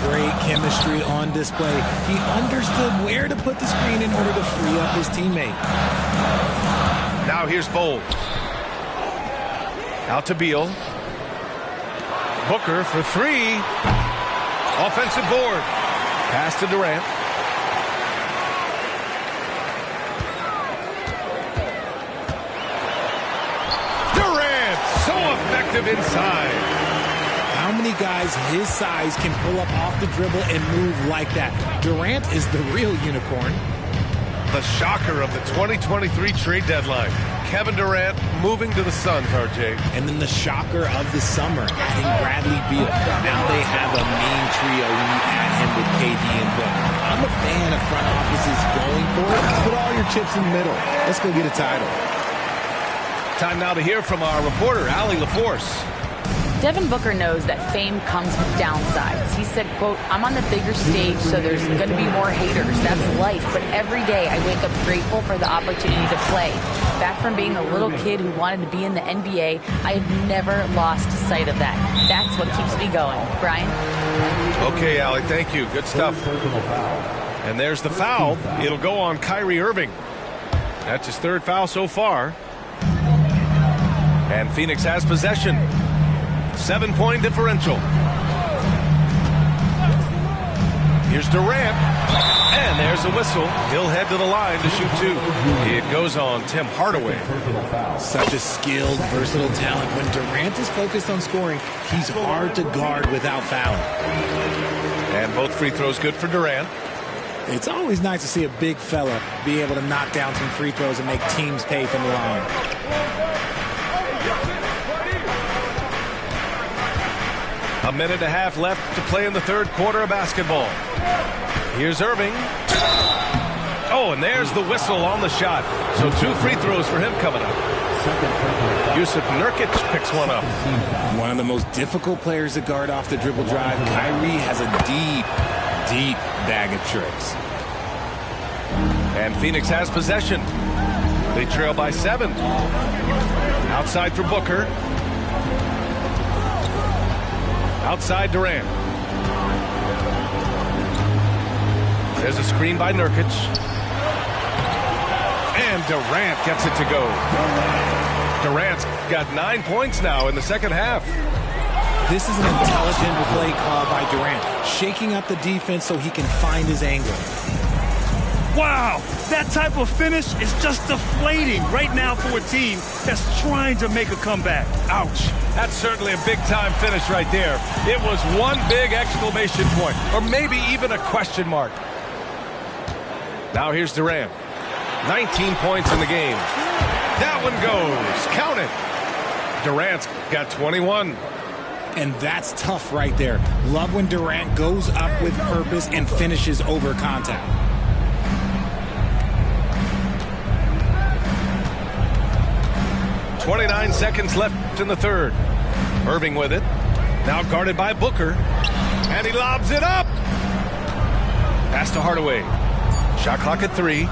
great chemistry on display. He understood where to put the screen in order to free up his teammate. Now here's Bowl. Out to Beal. Booker for 3. Offensive board. Pass to Durant. Durant, so effective inside. How many guys his size can pull up off the dribble and move like that? Durant is the real unicorn. The shocker of the 2023 trade deadline. Kevin Durant moving to the Suns, RJ. And then the shocker of the summer, adding Bradley Beal. Now they have a mean trio when you add him with KD and Book. I'm a fan of front offices going for it. Put all your chips in the middle. Let's go get a title. Time now to hear from our reporter, Allie LaForce. Devin Booker knows that fame comes with downsides. He said, quote, I'm on the bigger stage, so there's going to be more haters. That's life. But every day I wake up grateful for the opportunity to play. Back from being the little kid who wanted to be in the NBA, I have never lost sight of that. That's what keeps me going. Brian? Okay, Allie, thank you. Good stuff. And there's the foul. It'll go on Kyrie Irving. That's his third foul so far. And Phoenix has possession. 7-point differential. Here's Durant. And there's a whistle. He'll head to the line to shoot two. It goes on Tim Hardaway. Such a skilled, versatile talent. When Durant is focused on scoring, he's hard to guard without fouling. And both free throws good for Durant. It's always nice to see a big fella be able to knock down some free throws and make teams pay from the line. A minute and a half left to play in the third quarter of basketball. Here's Irving. Oh, and there's the whistle on the shot. So 2 free throws for him coming up. Yusuf Nurkic picks one up. One of the most difficult players to guard off the dribble drive. Kyrie has a deep bag of tricks. And Phoenix has possession. They trail by 7. Outside for Booker. Outside Durant. There's a screen by Nurkic. And Durant gets it to go. Durant's got 9 points now in the second half. This is an intelligent play call by Durant, shaking up the defense so he can find his angle. Wow, that type of finish is just deflating right now for a team that's trying to make a comeback. Ouch. That's certainly a big-time finish right there. It was one big exclamation point, or maybe even a question mark. Now here's Durant. 19 points in the game. That one goes. Count it. Durant's got 21. And that's tough right there. Love when Durant goes up with purpose and finishes over contact. .29 seconds left in the third. Irving with it. Now guarded by Booker. And he lobs it up. Pass to Hardaway. Shot clock at 3.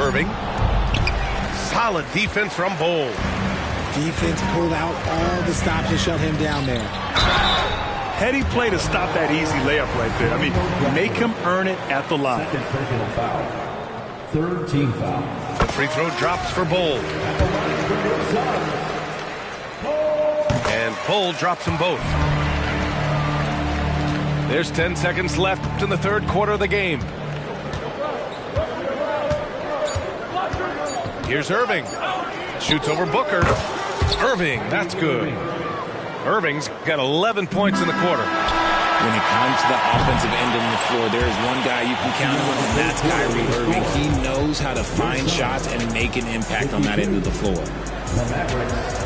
Irving. Solid defense from Bol. Defense pulled out all the stops to shut him down there. Heady play to stop that easy layup right there. I mean, make him earn it at the line. Second personal foul. Third team foul. The free throw drops for Bol. And Bol drops them both. There's 10 seconds left in the third quarter of the game. Here's Irving. Shoots over Booker. Irving, that's good. Irving's got 11 points in the quarter. When it comes to the offensive end of the floor, there is one guy you can count on, and that's Kyrie Irving. He knows how to find shots and make an impact on that end of the floor.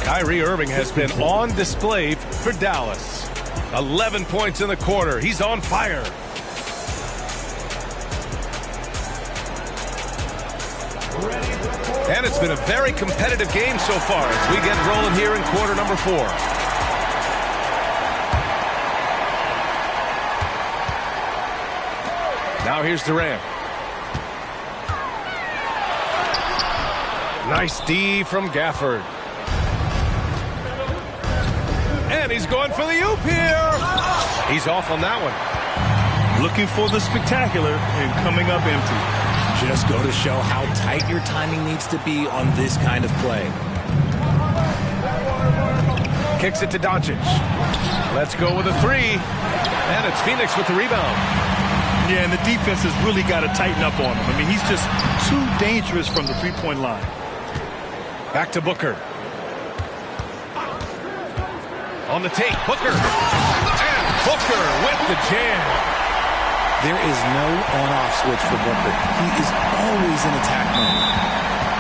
Kyrie Irving has been on display for Dallas. 11 points in the quarter. He's on fire. And it's been a very competitive game so far as we get rolling here in quarter number 4. Now here's Durant. Nice D from Gafford. And he's going for the oop here. He's off on that one. Looking for the spectacular and coming up empty. Just go to show how tight your timing needs to be on this kind of play. Kicks it to Doncic. Let's go with a 3. And it's Phoenix with the rebound. Yeah, and the defense has really got to tighten up on him. I mean, he's just too dangerous from the three-point line. Back to Booker. On the take, Booker. And Booker with the jam. There is no on-off switch for Booker. He is always in attack mode.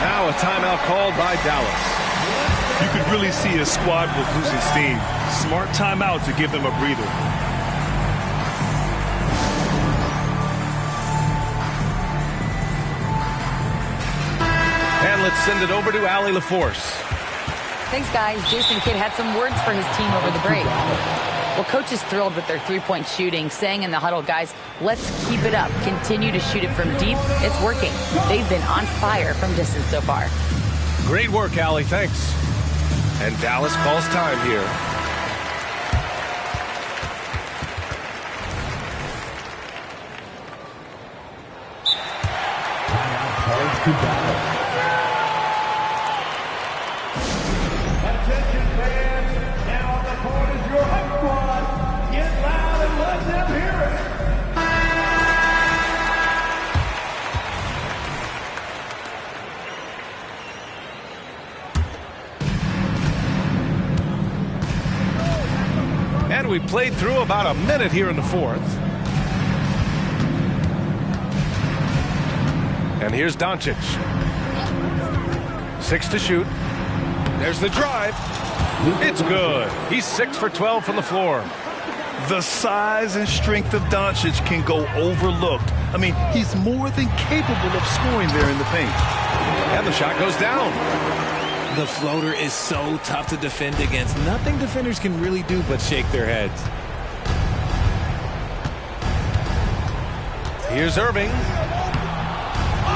Now a timeout called by Dallas. You could really see his squad was losing steam. Smart timeout to give them a breather. And let's send it over to Allie LaForce. Thanks, guys. Jason Kidd had some words for his team over the break. Well, coach is thrilled with their three-point shooting, saying in the huddle, guys, let's keep it up. Continue to shoot it from deep. It's working. They've been on fire from distance so far. Great work, Allie. Thanks. And Dallas calls time here. Attention fans, now on the court is your home squad. Get loud and let them hear it. And we played through about a minute here in the fourth. And here's Doncic. 6 to shoot. There's the drive. It's good. He's 6 for 12 from the floor. The size and strength of Doncic can go overlooked. I mean, he's more than capable of scoring there in the paint. And the shot goes down. The floater is so tough to defend against. Nothing defenders can really do but shake their heads. Here's Irving.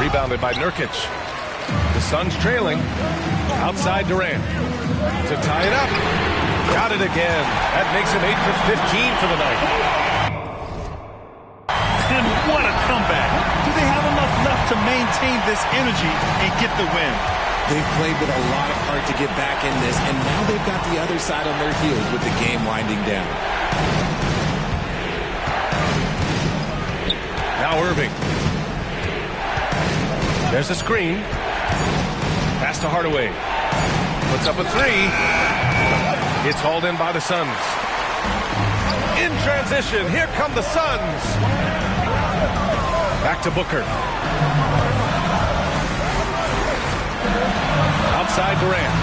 Rebounded by Nurkic. The Suns trailing. Outside Durant. To tie it up. Got it again. That makes him 8 for 15 for the night. And what a comeback. Do they have enough left to maintain this energy and get the win? They've played with a lot of heart to get back in this, and now they've got the other side on their heels with the game winding down. Now Irving. There's a screen. Pass to Hardaway. Puts up a three. It's hauled in by the Suns. In transition, here come the Suns. Back to Booker. Outside Durant.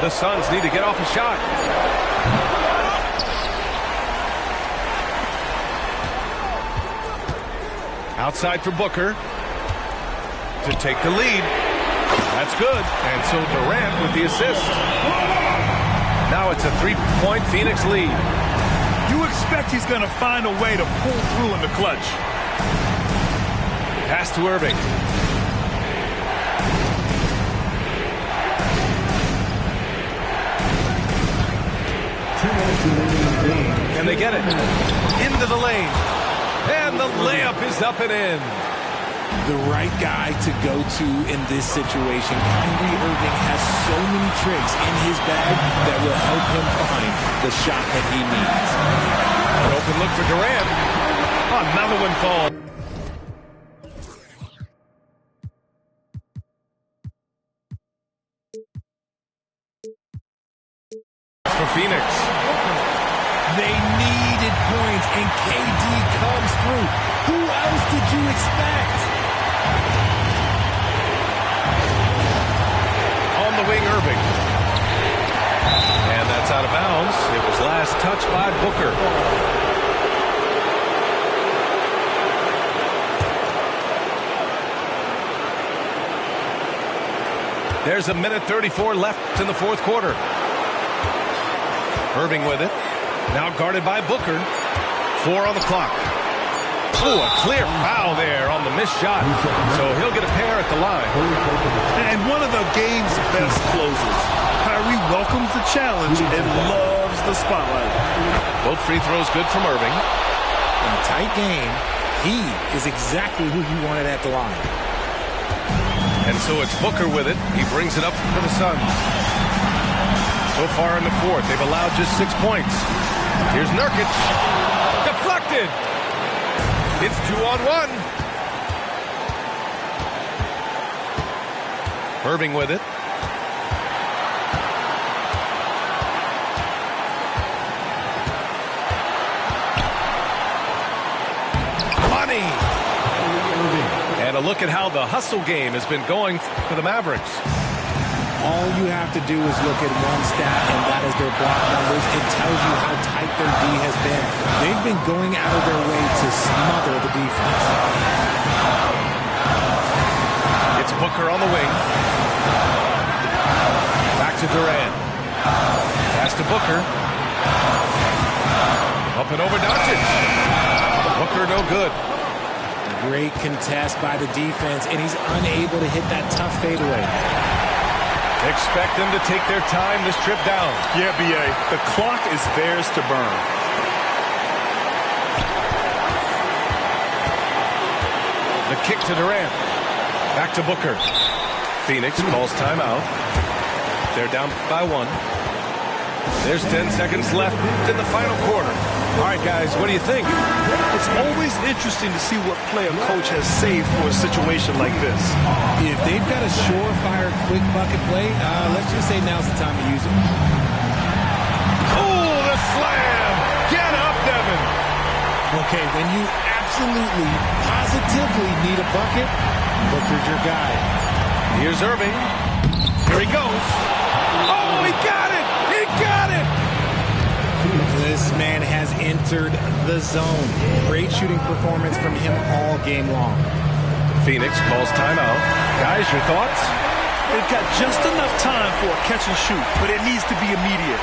The Suns need to get off a shot. Outside for Booker to take the lead. That's good. And so Durant with the assist. Now it's a three-point Phoenix lead. You expect he's going to find a way to pull through in the clutch. Pass to Irving. And they get it. Into the lane. And the layup is up and in. The right guy to go to in this situation. Kyrie Irving has so many tricks in his bag that will help him find the shot that he needs. An open look for Durant. Another one falls. For Phoenix. They needed points, and KD comes through. Who else did you expect? On the wing, Irving. And that's out of bounds. It was last touched by Booker. There's a minute 34 left in the fourth quarter. Irving with it. Now guarded by Booker. 4 on the clock. Oh, a clear foul there on the missed shot. So he'll get a pair at the line. And one of the game's best closers. Kyrie welcomes the challenge and loves the spotlight. Both free throws good from Irving. In a tight game, he is exactly who you wanted at the line. And so it's Booker with it. He brings it up for the Suns. So far in the fourth, they've allowed just 6 points. Here's Nurkic. Deflected. It's 2-on-1. Irving with it. Money. And a look at how the hustle game has been going for the Mavericks. all you have to do is look at one stat, and that is their block numbers. It tells you how tight their D has been. They've been going out of their way to smother the defense. It's Booker on the wing. Back to Durant. Pass to Booker. Up and over Doncic. Booker no good. Great contest by the defense, and he's unable to hit that tough fadeaway. Expect them to take their time this trip down. Yeah, B.A. The clock is theirs to burn. The kick to Durant. Back to Booker. Phoenix calls timeout. They're down by 1. There's 10 seconds left in the final quarter. All right, guys, what do you think? It's always interesting to see what play a coach has saved for a situation like this. If they've got a surefire quick bucket play, let's just say now's the time to use it. Oh, the slam! Get up, Devin! Okay, when you absolutely, positively need a bucket, Booker's your guy. Here's Irving. Here he goes. Oh, he got it! He got it! This man has entered the zone. Great shooting performance from him all game long. Phoenix calls timeout. Guys, your thoughts? They've got just enough time for a catch and shoot, but it needs to be immediate.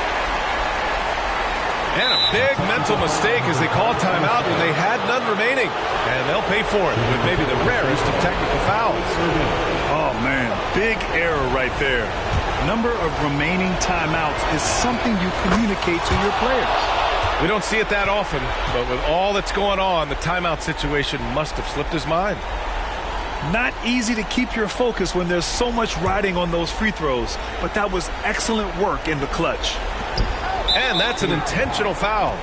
And a big mental mistake as they call timeout when they had none remaining. And they'll pay for it with maybe the rarest of technical fouls. Oh, man. Big error right there. Number of remaining timeouts is something you communicate to your players. We don't see it that often, but with all that's going on, the timeout situation must have slipped his mind. Not easy to keep your focus when there's so much riding on those free throws, but that was excellent work in the clutch. And that's an intentional foul.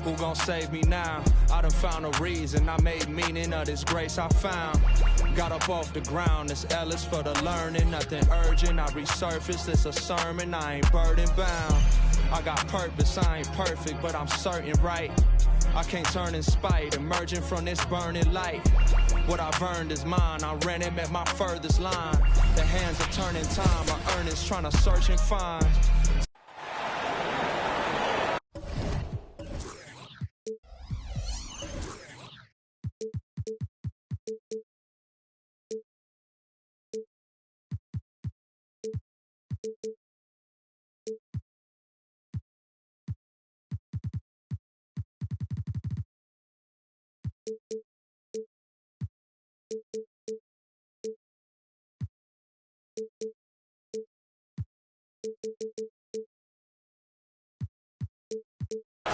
Who gon' save me now? I done found a reason. I made meaning of this grace I found. Got up off the ground, this Ellis for the learning. Nothing urgent, I resurfaced, it's a sermon. I ain't burden bound. I got purpose, I ain't perfect, but I'm certain right. I can't turn in spite, emerging from this burning light. What I've earned is mine, I ran him at my furthest line. The hands are turning time, my earnings trying to search and find.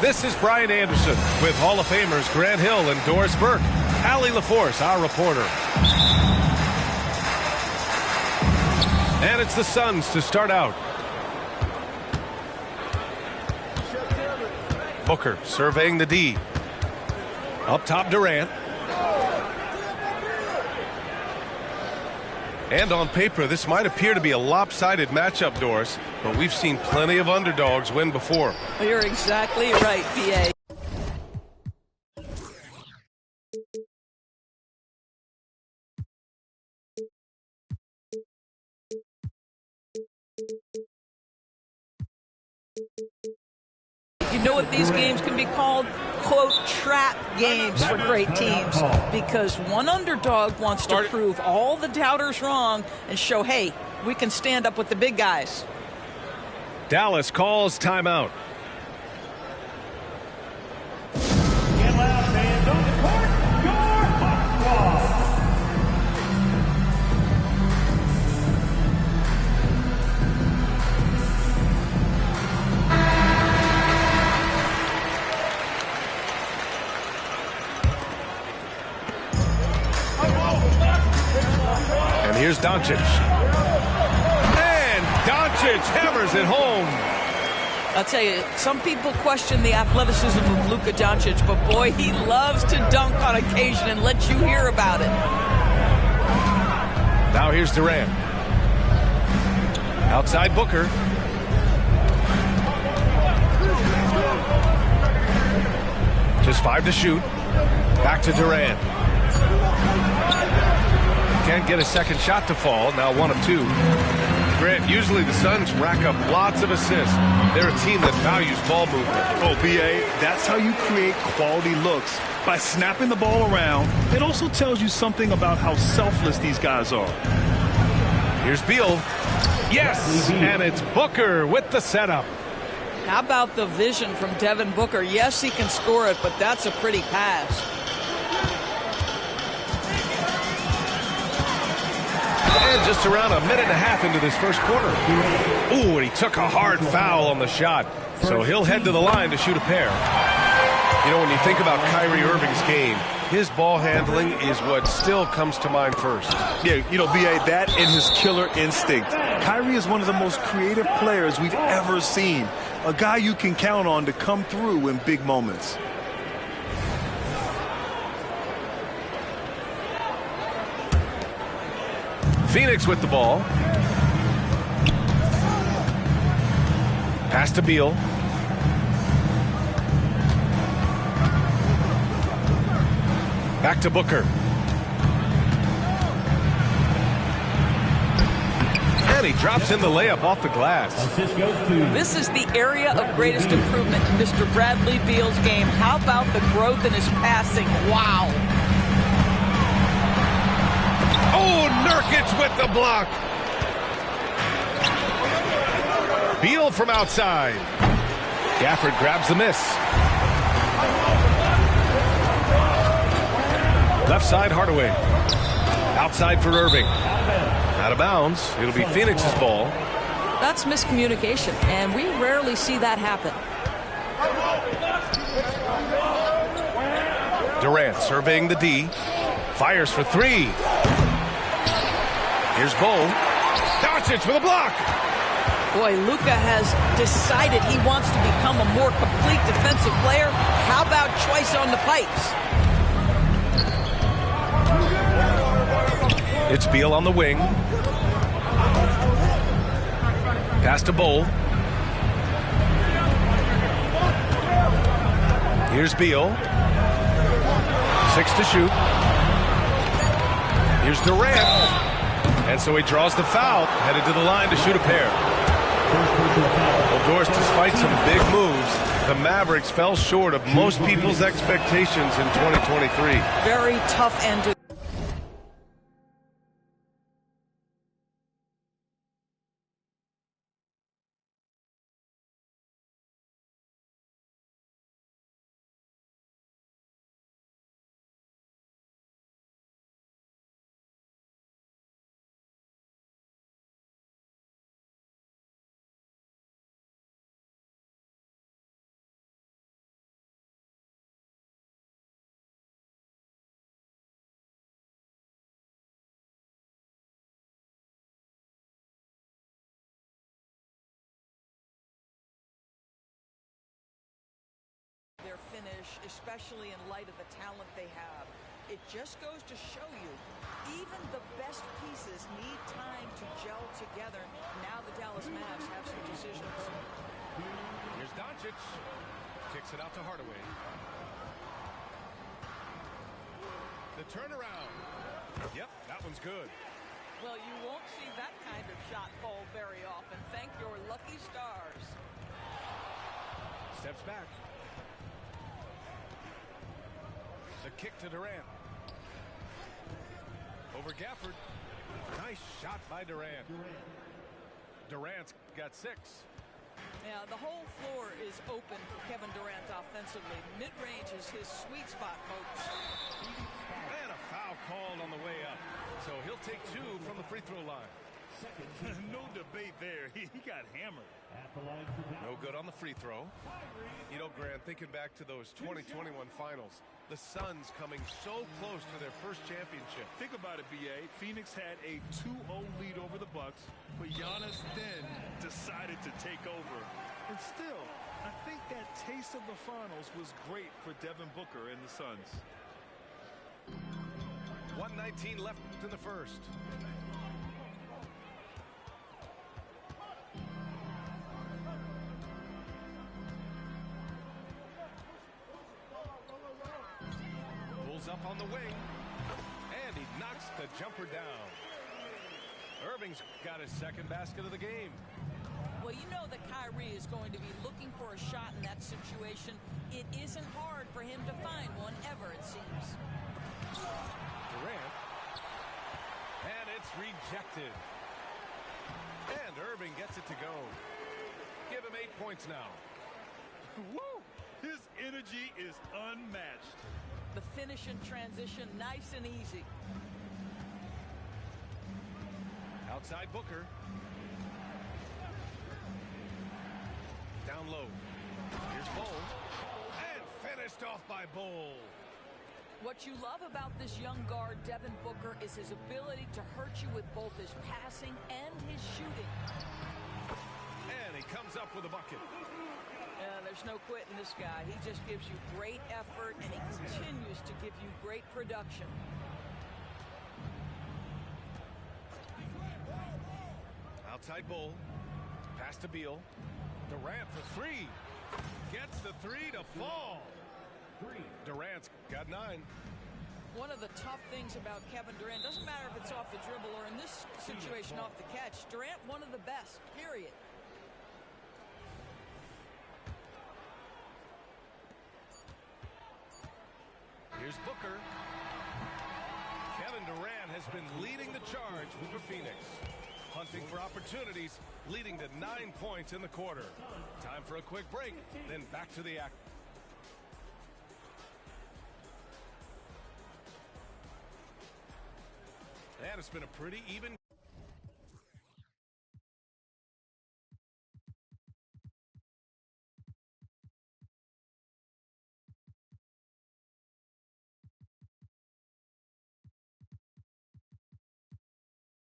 This is Brian Anderson with Hall of Famers Grant Hill and Doris Burke. Allie LaForce, our reporter. And it's the Suns to start out. Booker surveying the D. Up top, Durant. And on paper, this might appear to be a lopsided matchup, Doris, but we've seen plenty of underdogs win before. You're exactly right, B.A. You know what these games can be called? Quote, trap games for great teams, because one underdog wants to prove all the doubters wrong and show, hey, we can stand up with the big guys. Dallas calls timeout. And here's Doncic. And Doncic hammers it home. I'll tell you, some people question the athleticism of Luka Doncic, but boy, he loves to dunk on occasion and let you hear about it. Now here's Durant. Outside Booker. Just 5 to shoot. Back to Durant. Can't get a second shot to fall. Now 1 of 2. Grant, usually the Suns rack up lots of assists. They're a team that values ball movement. Oh, B.A., that's how you create quality looks, by snapping the ball around. It also tells you something about how selfless these guys are. Here's Beal. Yes, and it's Booker with the setup. How about the vision from Devin Booker? Yes, he can score it, but that's a pretty pass. And just around a minute and a half into this first quarter. Ooh, and he took a hard foul on the shot. So he'll head to the line to shoot a pair. You know, when you think about Kyrie Irving's game, his ball handling is what still comes to mind first. Yeah, you know, B.A., that and his killer instinct. Kyrie is one of the most creative players we've ever seen. A guy you can count on to come through in big moments. Phoenix with the ball. Pass to Beal. Back to Booker. And he drops in the layup off the glass. This is the area of greatest improvement in Mr. Bradley Beal's game. How about the growth in his passing? Wow. Oh, Nurkic with the block. Beal from outside. Gafford grabs the miss. Left side, Hardaway. Outside for Irving. Out of bounds. It'll be Phoenix's ball. That's miscommunication, and we rarely see that happen. Durant surveying the D. Fires for 3. Here's Bull. Doncic with a block. Boy, Luka has decided he wants to become a more complete defensive player. How about twice on the pipes? It's Beal on the wing. Pass to Bull. Here's Beal. 6 to shoot. Here's Durant. And so he draws the foul, headed to the line to shoot a pair. Well, Doris, despite some big moves, the Mavericks fell short of most people's expectations in 2023. Very tough end to their finish, especially in light of the talent they have. It just goes to show you, even the best pieces need time to gel together. Now the Dallas Mavs have some decisions. Here's Doncic. Kicks it out to Hardaway. The turnaround. Yep, that one's good. Well, you won't see that kind of shot fall very often. Thank your lucky stars. Steps back. The kick to Durant. Over Gafford. Nice shot by Durant. Durant's got 6. Yeah, the whole floor is open for Kevin Durant offensively. Mid-range is his sweet spot, folks. And a foul called on the way up. So he'll take 2 from the free throw line. No debate there. He got hammered. No good on the free throw. You know, Grant, thinking back to those 2021 finals, the Suns coming so close to their first championship. Think about it, B.A. Phoenix had a 2-0 lead over the Bucks, but Giannis then decided to take over. And still, I think that taste of the finals was great for Devin Booker and the Suns. 1:19 left in the first. Pulls up on the wing, and he knocks the jumper down. Irving's got his second basket of the game. Well, you know that Kyrie is going to be looking for a shot in that situation. It isn't hard for him to find one ever, it seems. Durant, and it's rejected. And Irving gets it to go. Give him 8 points now. Woo! His energy is unmatched. The finish in transition, nice and easy. Outside Booker. Down low. Here's Bull. And finished off by Bull. What you love about this young guard, Devin Booker, is his ability to hurt you with both his passing and his shooting. And he comes up with a bucket. There's no quitting this guy. He just gives you great effort, and he continues to give you great production. Outside Bull. Pass to Beal. Durant for 3. Gets the 3 to fall. Durant's got 9. One of the tough things about Kevin Durant, doesn't matter if it's off the dribble or in this situation off the catch, Durant, one of the best, period. Here's Booker. Kevin Durant has been leading the charge for Phoenix. Hunting for opportunities, leading to 9 points in the quarter. Time for a quick break, then back to the act. And it's been a pretty even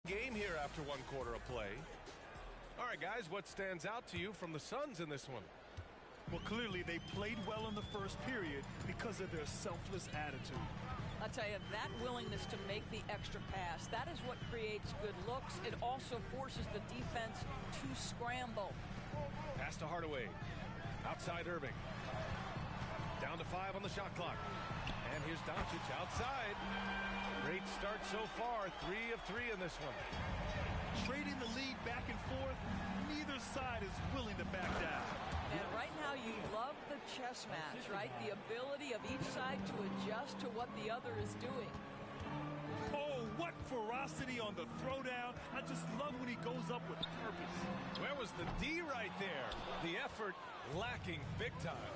game here after 1 quarter of play. All right, guys, what stands out to you from the Suns in this one? Well, clearly they played well in the first period because of their selfless attitude. I'll tell you, that willingness to make the extra pass, that is what creates good looks. It also forces the defense to scramble. Pass to Hardaway. Outside Irving. Down to 5 on the shot clock. And here's Doncic outside. Great start so far. 3 of 3 in this one. Trading the lead back and forth, neither side is willing to back down. And right now you love the chess match, right? The ability of each side to adjust to what the other is doing. Oh, what ferocity on the throwdown. I just love when he goes up with purpose. Where was the D right there? The effort lacking big time.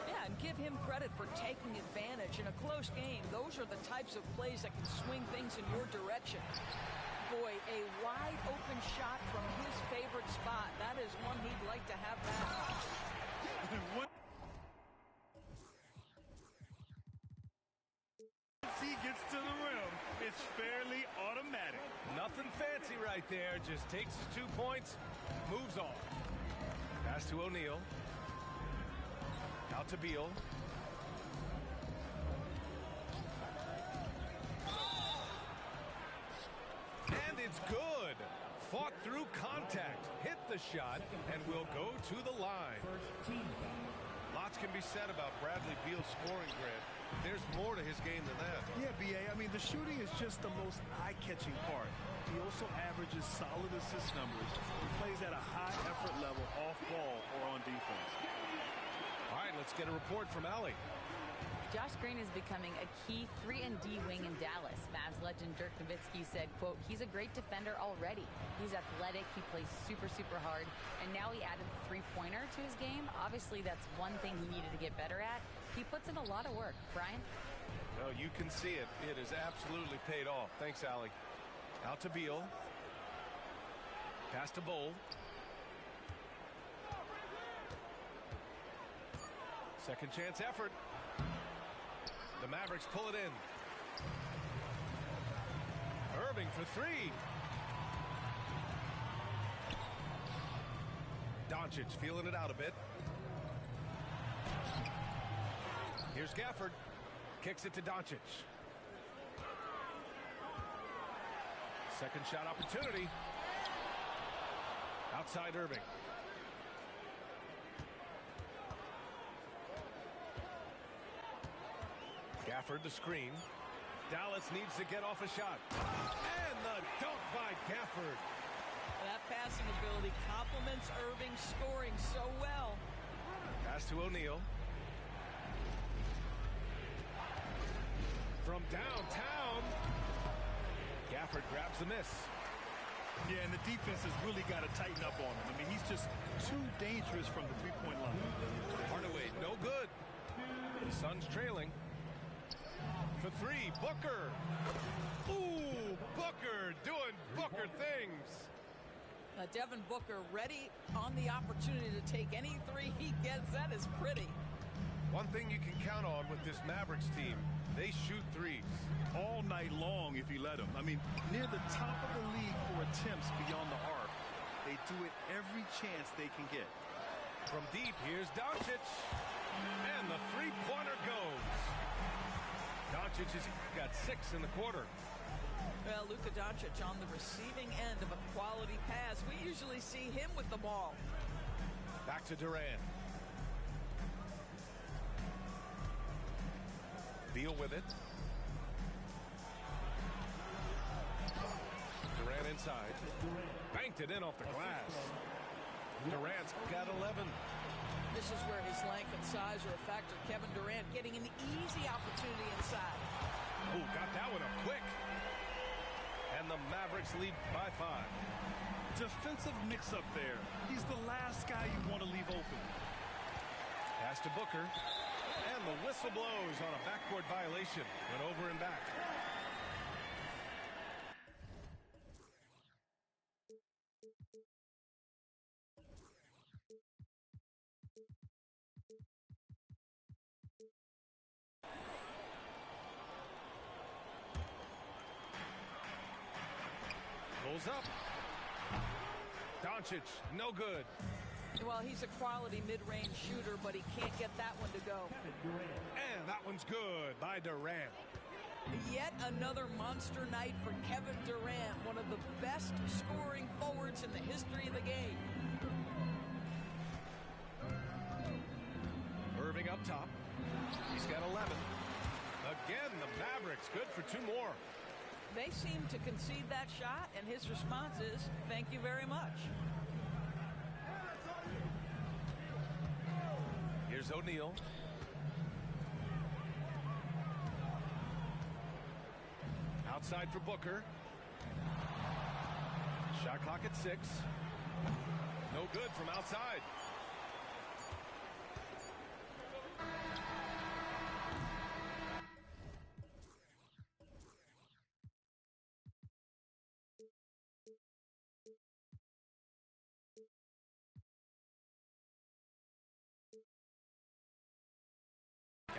Yeah, and give him credit for taking advantage. In a close game, those are the types of plays that can swing things in your direction. Boy, a wide open shot from his favorite spot. That is one he'd like to have back. Once he gets to the rim, it's fairly automatic. Nothing fancy right there. Just takes his 2 points, moves on. Pass to O'Neal. Out to Beal. And it's good. Fought through contact, hit the shot, and will go to the line. Lots can be said about Bradley Beal's scoring, Grant. There's more to his game than that. Yeah, B.A. I mean, the shooting is just the most eye-catching part. He also averages solid assist numbers. He plays at a high effort level off ball or on defense. All right, let's get a report from Allie. Josh Green is becoming a key 3-and-D wing in Dallas. Mavs legend Dirk Nowitzki said, quote, he's a great defender already. He's athletic. He plays super, super hard. And now he added the three-pointer to his game. Obviously, that's one thing he needed to get better at. He puts in a lot of work. Brian? Well, you can see it. It has absolutely paid off. Thanks, Allie. Out to Beal. Pass to Bowl. Second chance effort. The Mavericks pull it in. Irving for three. Doncic feeling it out a bit. Here's Gafford. Kicks it to Doncic. Second shot opportunity. Outside Irving. Gafford the screen. Dallas needs to get off a shot. And the dunk by Gafford. That passing ability complements Irving's scoring so well. Pass to O'Neal. From downtown. Gafford grabs the miss. Yeah, and the defense has really got to tighten up on him. I mean, he's just too dangerous from the three-point line. Hardaway, no good. The Suns trailing. For three, Booker. Ooh, Booker doing Booker things. Devin Booker ready on the opportunity to take any three he gets. That is pretty. One thing you can count on with this Mavericks team, they shoot threes. All night long if you let them. I mean, near the top of the league for attempts beyond the arc. They do it every chance they can get. From deep, here's Doncic. And the three-pointer goes. Doncic has got 6 in the quarter. Well, Luka Doncic on the receiving end of a quality pass. We usually see him with the ball. Back to Durant. Beal with it. Durant inside. Banked it in off the glass. Durant's got 11. This is where his length and size are a factor. Kevin Durant getting an easy opportunity inside. Oh, got that one up quick. And the Mavericks lead by 5. Defensive mix-up there. He's the last guy you want to leave open. Pass to Booker. And the whistle blows on a backcourt violation. Went over and back. Pulls up. Doncic, no good. Well, he's a quality mid-range shooter, but he can't get that one to go. And that one's good by Durant. Yet another monster night for Kevin Durant, one of the best scoring forwards in the history of the game. Irving up top. He's got 11. Again, the Mavericks good for 2 more. They seem to concede that shot, and his response is, thank you very much. Here's O'Neal. Outside for Booker. Shot clock at 6. No good from outside.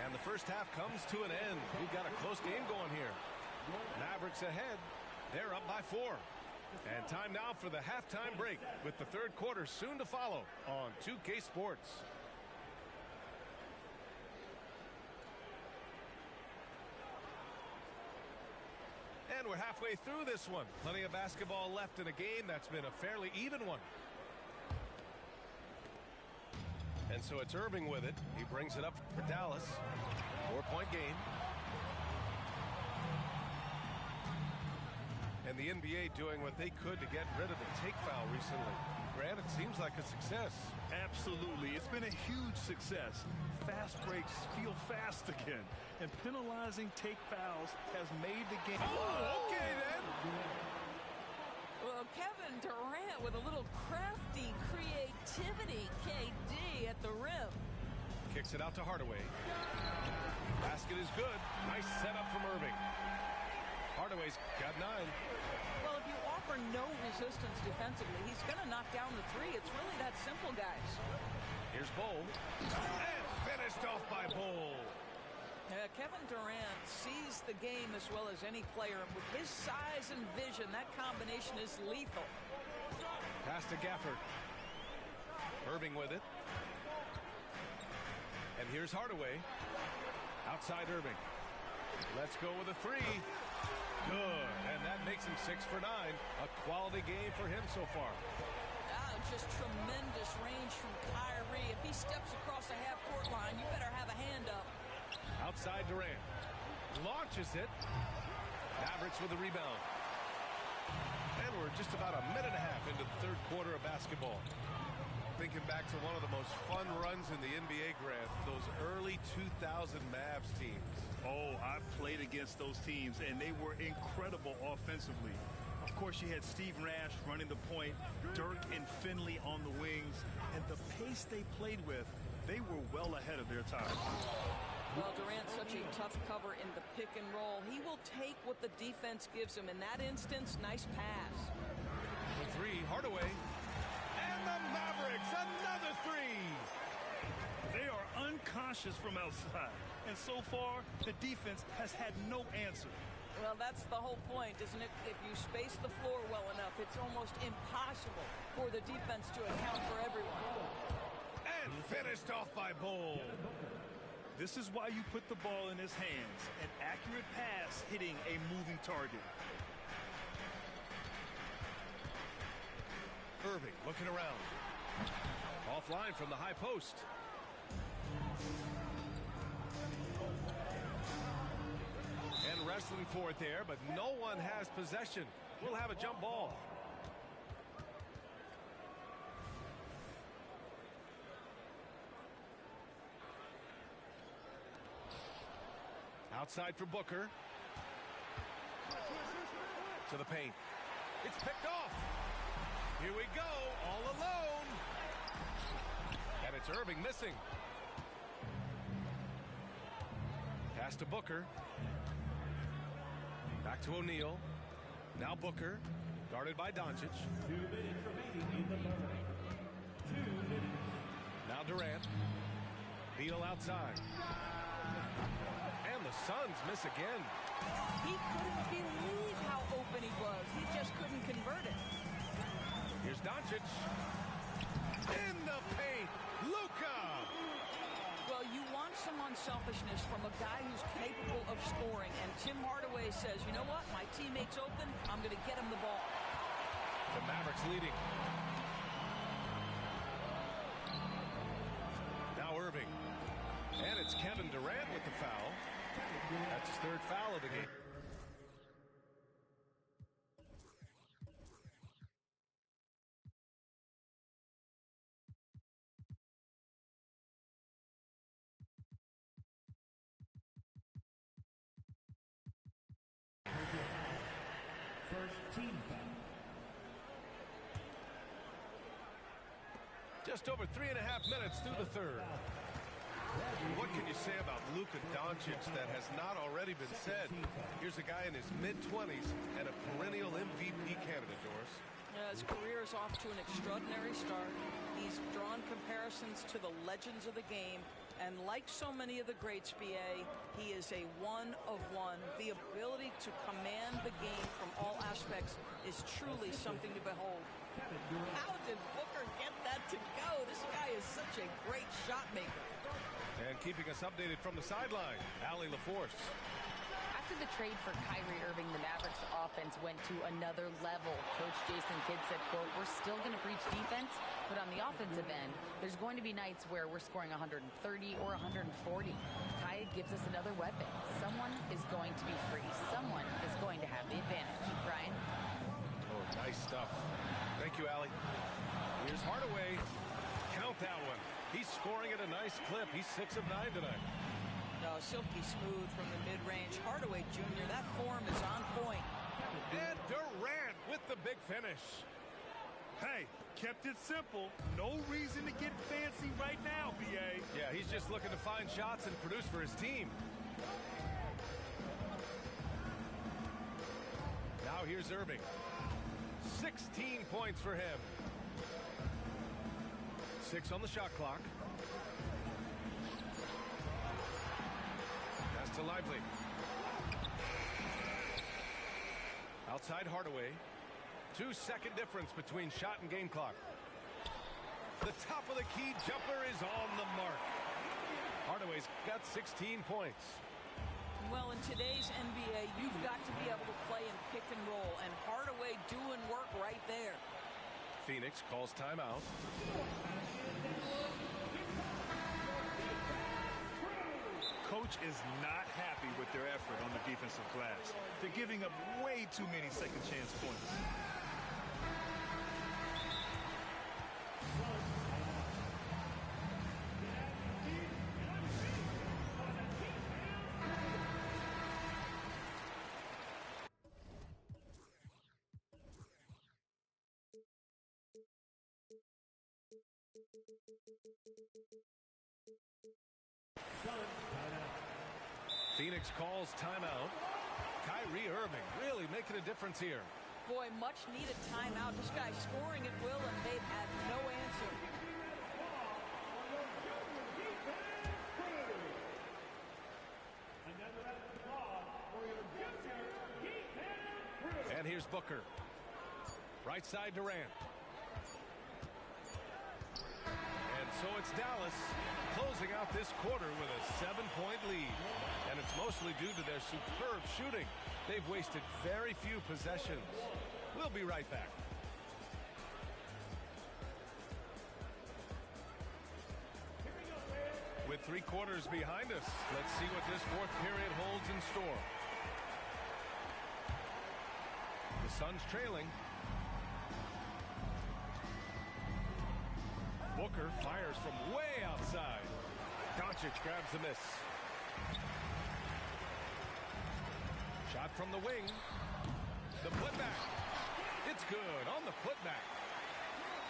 And the first half comes to an end. We've got a close game going here. Mavericks ahead. They're up by 4. And time now for the halftime break with the third quarter soon to follow on 2K Sports. And we're halfway through this one. Plenty of basketball left in a game that's been a fairly even one. And so it's Irving with it. He brings it up for Dallas. 4-point game. And the NBA doing what they could to get rid of the take foul recently. Grant, it seems like a success. Absolutely. It's been a huge success. Fast breaks feel fast again. And penalizing take fouls has made the game. Oh, okay then. Well, Kevin Durant with a little crafty creativity. KD at the rim. Kicks it out to Hardaway. Basket is good. Nice setup from Irving. Hardaway's got 9. Well, if you offer no resistance defensively, he's going to knock down the three. It's really that simple, guys. Here's Bowl. And finished off by Bowl. Kevin Durant sees the game as well as any player. And with his size and vision, that combination is lethal. Pass to Gafford. Irving with it. And here's Hardaway. Outside Irving. Let's go with a 3. Good. And that makes him 6 for 9. A quality game for him so far. Just tremendous range from Kyrie. If he steps across the half-court line, you better have a hand up. Outside Durant. Launches it. Mavericks with the rebound. And we're just about a minute and a half into the third quarter of basketball. Thinking back to one of the most fun runs in the NBA, Grant, those early 2000 Mavs teams. Oh, I played against those teams, and they were incredible offensively. Of course, you had Steve Nash running the point, Dirk and Finley on the wings, and the pace they played with, they were well ahead of their time. Well, Durant's such a tough cover in the pick and roll. He will take what the defense gives him. In that instance, nice pass. The 3, Hardaway. And the Mavericks, another 3. They are unconscious from outside. And so far, the defense has had no answer. Well, that's the whole point, isn't it? If you space the floor well enough, it's almost impossible for the defense to account for everyone. And finished off by Bowl. This is why you put the ball in his hands. An accurate pass hitting a moving target. Irving looking around. Offline from the high post. And wrestling for it there, but no one has possession. We'll have a jump ball. Outside for Booker. To the paint. It's picked off. Here we go, all alone. And it's Irving missing. Pass to Booker. Back to O'Neal. Now Booker. Guarded by Doncic. 2 minutes remaining in the third. 2 minutes. Now Durant. Beal outside. And the Suns miss again. He couldn't believe how open he was. He just couldn't convert it. Here's Doncic. In the paint. Luka. Well, you want some unselfishness from a guy who's capable of scoring. And Tim Hardaway says, you know what? My teammate's open. I'm going to get him the ball. The Mavericks leading. Now Irving. And it's Kevin Durant with the foul. That's his 3rd foul of the game. First team foul. Just over 3.5 minutes through the third. What can you say about Luka Doncic that has not already been said? Here's a guy in his mid-20s and a perennial MVP candidate, Doris. His career is off to an extraordinary start. He's drawn comparisons to the legends of the game. And like so many of the greats, BA, he is a one of one. The ability to command the game from all aspects is truly something to behold. How did Booker get that to go? This guy is such a great shot maker. And keeping us updated from the sideline, Allie LaForce. I After the trade for Kyrie Irving, the Mavericks offense went to another level. Coach Jason Kidd said, quote, we're still going to preach defense, but on the offensive end, there's going to be nights where we're scoring 130 or 140. Kai gives us another weapon. Someone is going to be free. Someone is going to have the advantage. Ryan? Oh, nice stuff. Thank you, Allie. Here's Hardaway. Count that one. He's scoring at a nice clip. He's 6 of 9 tonight. No, silky smooth from the mid-range. Hardaway Jr., that form is on point. And Durant with the big finish. Hey, kept it simple. No reason to get fancy right now, B.A. Yeah, he's just looking to find shots and produce for his team. Now here's Irving. 16 points for him. 6 on the shot clock. Pass to Lively. Outside Hardaway. 2-second difference between shot and game clock. The top of the key jumper is on the mark. Hardaway's got 16 points. Well, in today's NBA, you've got to be able to play in pick and roll, and Hardaway doing work right there. Phoenix calls timeout. Coach is not happy with their effort on the defensive glass. They're giving up way too many second chance points. Phoenix calls timeout. Kyrie Irving really making a difference here. Boy, much needed timeout. This guy scoring at will, and they've had no answer. And here's Booker. Right side Durant. And so it's Dallas closing out this quarter with a 7-point lead. And it's mostly due to their superb shooting. They've wasted very few possessions. We'll be right back. With 3 quarters behind us, let's see what this fourth period holds in store. The Suns trailing. Booker fires from way outside. Doncic grabs the miss. Shot from the wing. The putback. It's good on the putback.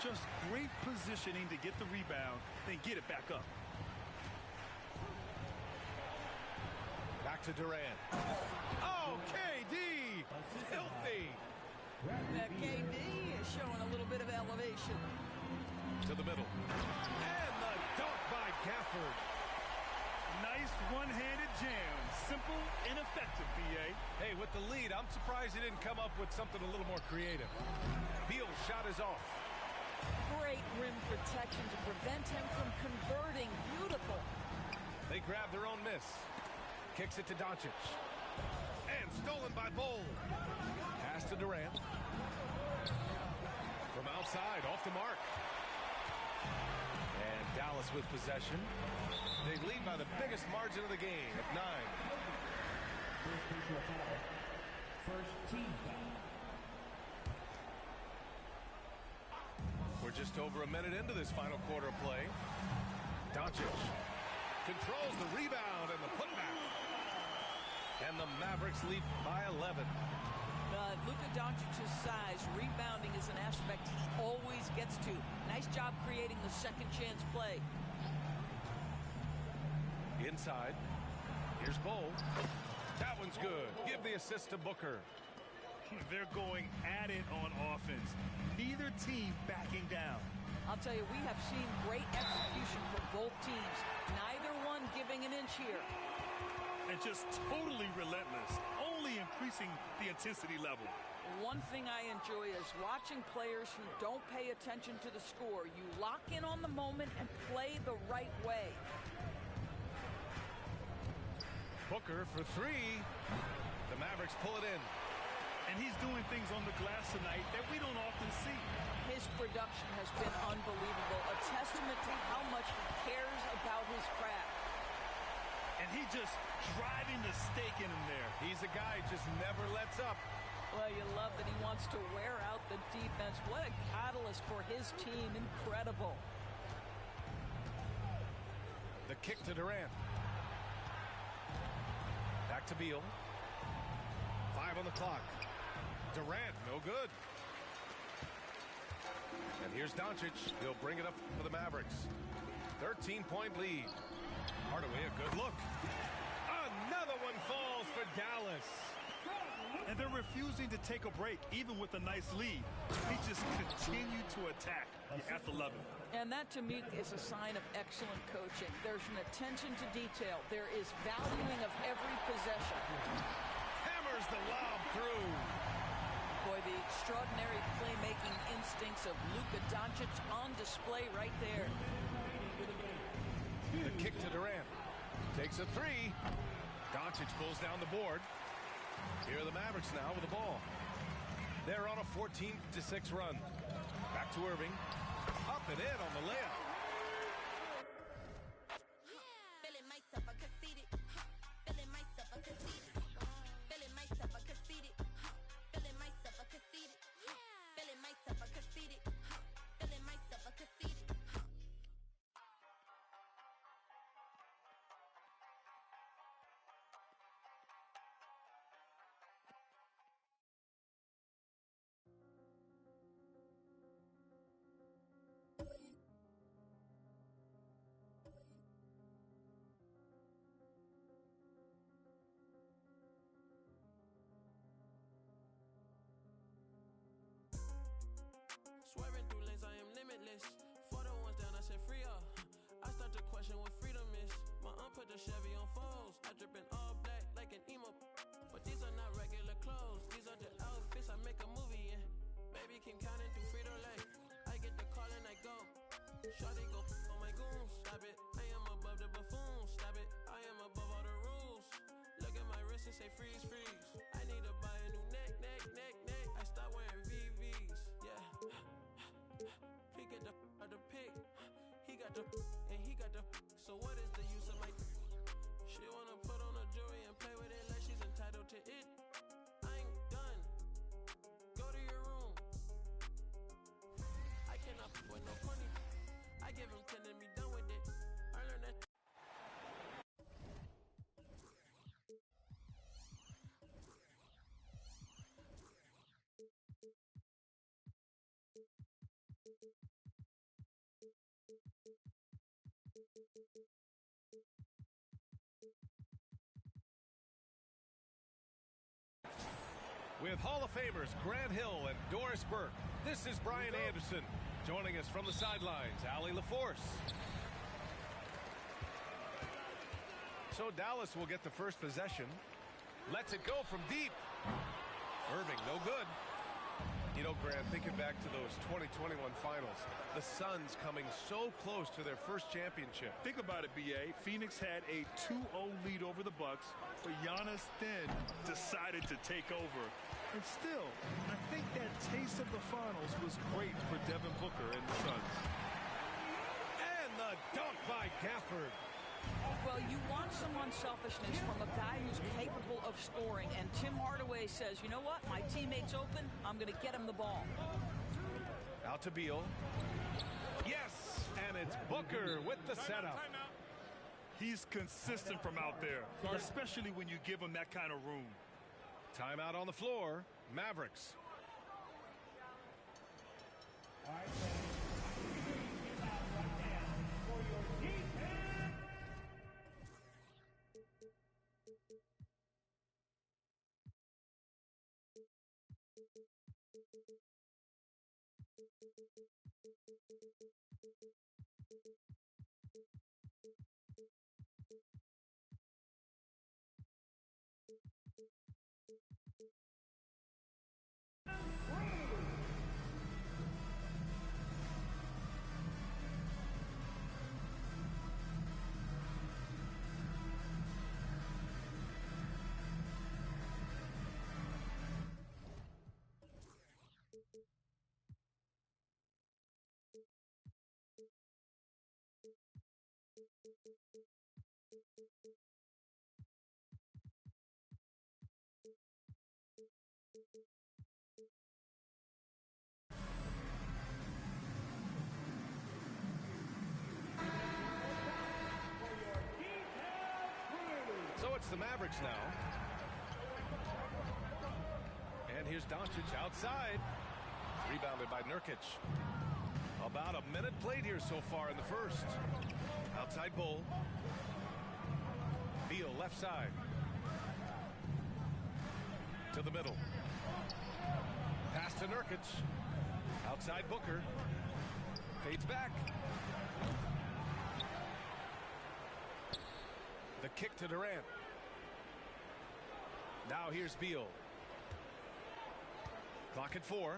Just great positioning to get the rebound, then get it back up. Back to Durant. Oh, KD! Filthy! That KD is showing a little bit of elevation. To the middle. And the dunk by Gafford. Nice one-handed jam. Simple and effective, B.A. Hey, with the lead, I'm surprised he didn't come up with something a little more creative. Beal's shot is off. Great rim protection to prevent him from converting. Beautiful. They grab their own miss. Kicks it to Doncic. And stolen by Bol. Pass to Durant. From outside, off the mark. And Dallas with possession. They lead by the biggest margin of the game at 9. First team foul. We're just over a minute into this final quarter of play. Doncic controls the rebound and the putback. And the Mavericks lead by 11. Luka Doncic's size, rebounding is an aspect he always gets to. Nice job creating the second chance play. Inside. Here's Bol. That one's good. Give the assist to Booker. They're going at it on offense. Neither team backing down. I'll tell you, we have seen great execution from both teams. Neither one giving an inch here. And just totally relentless, only increasing the intensity level. One thing I enjoy is watching players who don't pay attention to the score. You lock in on the moment and play the right way. Booker for three. The Mavericks pull it in. And he's doing things on the glass tonight that we don't often see. His production has been unbelievable, a testament to how much he cares about his craft. And he just driving the stake in him there. He's a guy who just never lets up. Well, you love that he wants to wear out the defense. What a catalyst for his team. Incredible. The kick to Durant. Back to Beal. 5 on the clock. Durant, no good. And here's Doncic. He'll bring it up for the Mavericks. 13-point lead. Hardaway, a good look. Another one falls for Dallas. And they're refusing to take a break, even with a nice lead. He just continued to attack. You have to love it. And that, to me, is a sign of excellent coaching. There's an attention to detail. There is valuing of every possession. Hammers the lob through. Boy, the extraordinary playmaking instincts of Luka Doncic on display right there. The kick to Durant. Takes a three. Doncic pulls down the board. Here are the Mavericks now with the ball. They're on a 14-6 run. Back to Irving. Up and in on the layup. Feeling myself, I conceded. Feeling myself, I conceded. Feeling myself, I conceded. Feeling myself, I conceded. Feeling myself, I conceded. Feeling myself, I conceded. Swerving through lanes, I am limitless. For the ones down, I said free up. I start to question what freedom is. My aunt put the Chevy on foes. I drip in all black like an emo. But these are not regular clothes. These are the outfits I make a movie in. Baby, keep counting through Frito-Lay. I get the call and I go. Shawty go on my goons. Stop it. I am above the buffoons. Stop it. I am above all the rules. Look at my wrist and say freeze, freeze. I need to buy a new neck. I start wearing VVs. Yeah. He get the pick. He got the and he got the. So what is the use of my? She wanna put on a jewelry and play with it like she's entitled to it. I ain't done. Go to your room. I cannot with no corny. I give him 10 and be done with it. I learned that. With Hall of Famers Grant Hill and Doris Burke, this is Brian Anderson. Joining us from the sidelines, Allie LaForce. So Dallas will get the first possession. Lets it go from deep. Irving, no good. You know, Grant, thinking back to those 2021 finals, the Suns coming so close to their first championship. Think about it, B.A. Phoenix had a 2-0 lead over the Bucks, but Giannis then decided to take over. And still, I think that taste of the finals was great for Devin Booker and the Suns. And the dunk by Gafford. Well, you want some unselfishness from a guy who's capable of scoring, and Tim Hardaway says, you know what, my teammate's open, I'm going to get him the ball. Out to Beal. Yes, and it's Booker with the setup. He's consistent from out there, especially when you give him that kind of room. Timeout on the floor, Mavericks. All right, right now for your defense. Mavericks now. And here's Doncic outside. Rebounded by Nurkic. About a minute played here so far in the first. Outside Bull. Beal left side. To the middle. Pass to Nurkic. Outside Booker. Fades back. The kick to Durant. Now here's Beal. Clock at 4.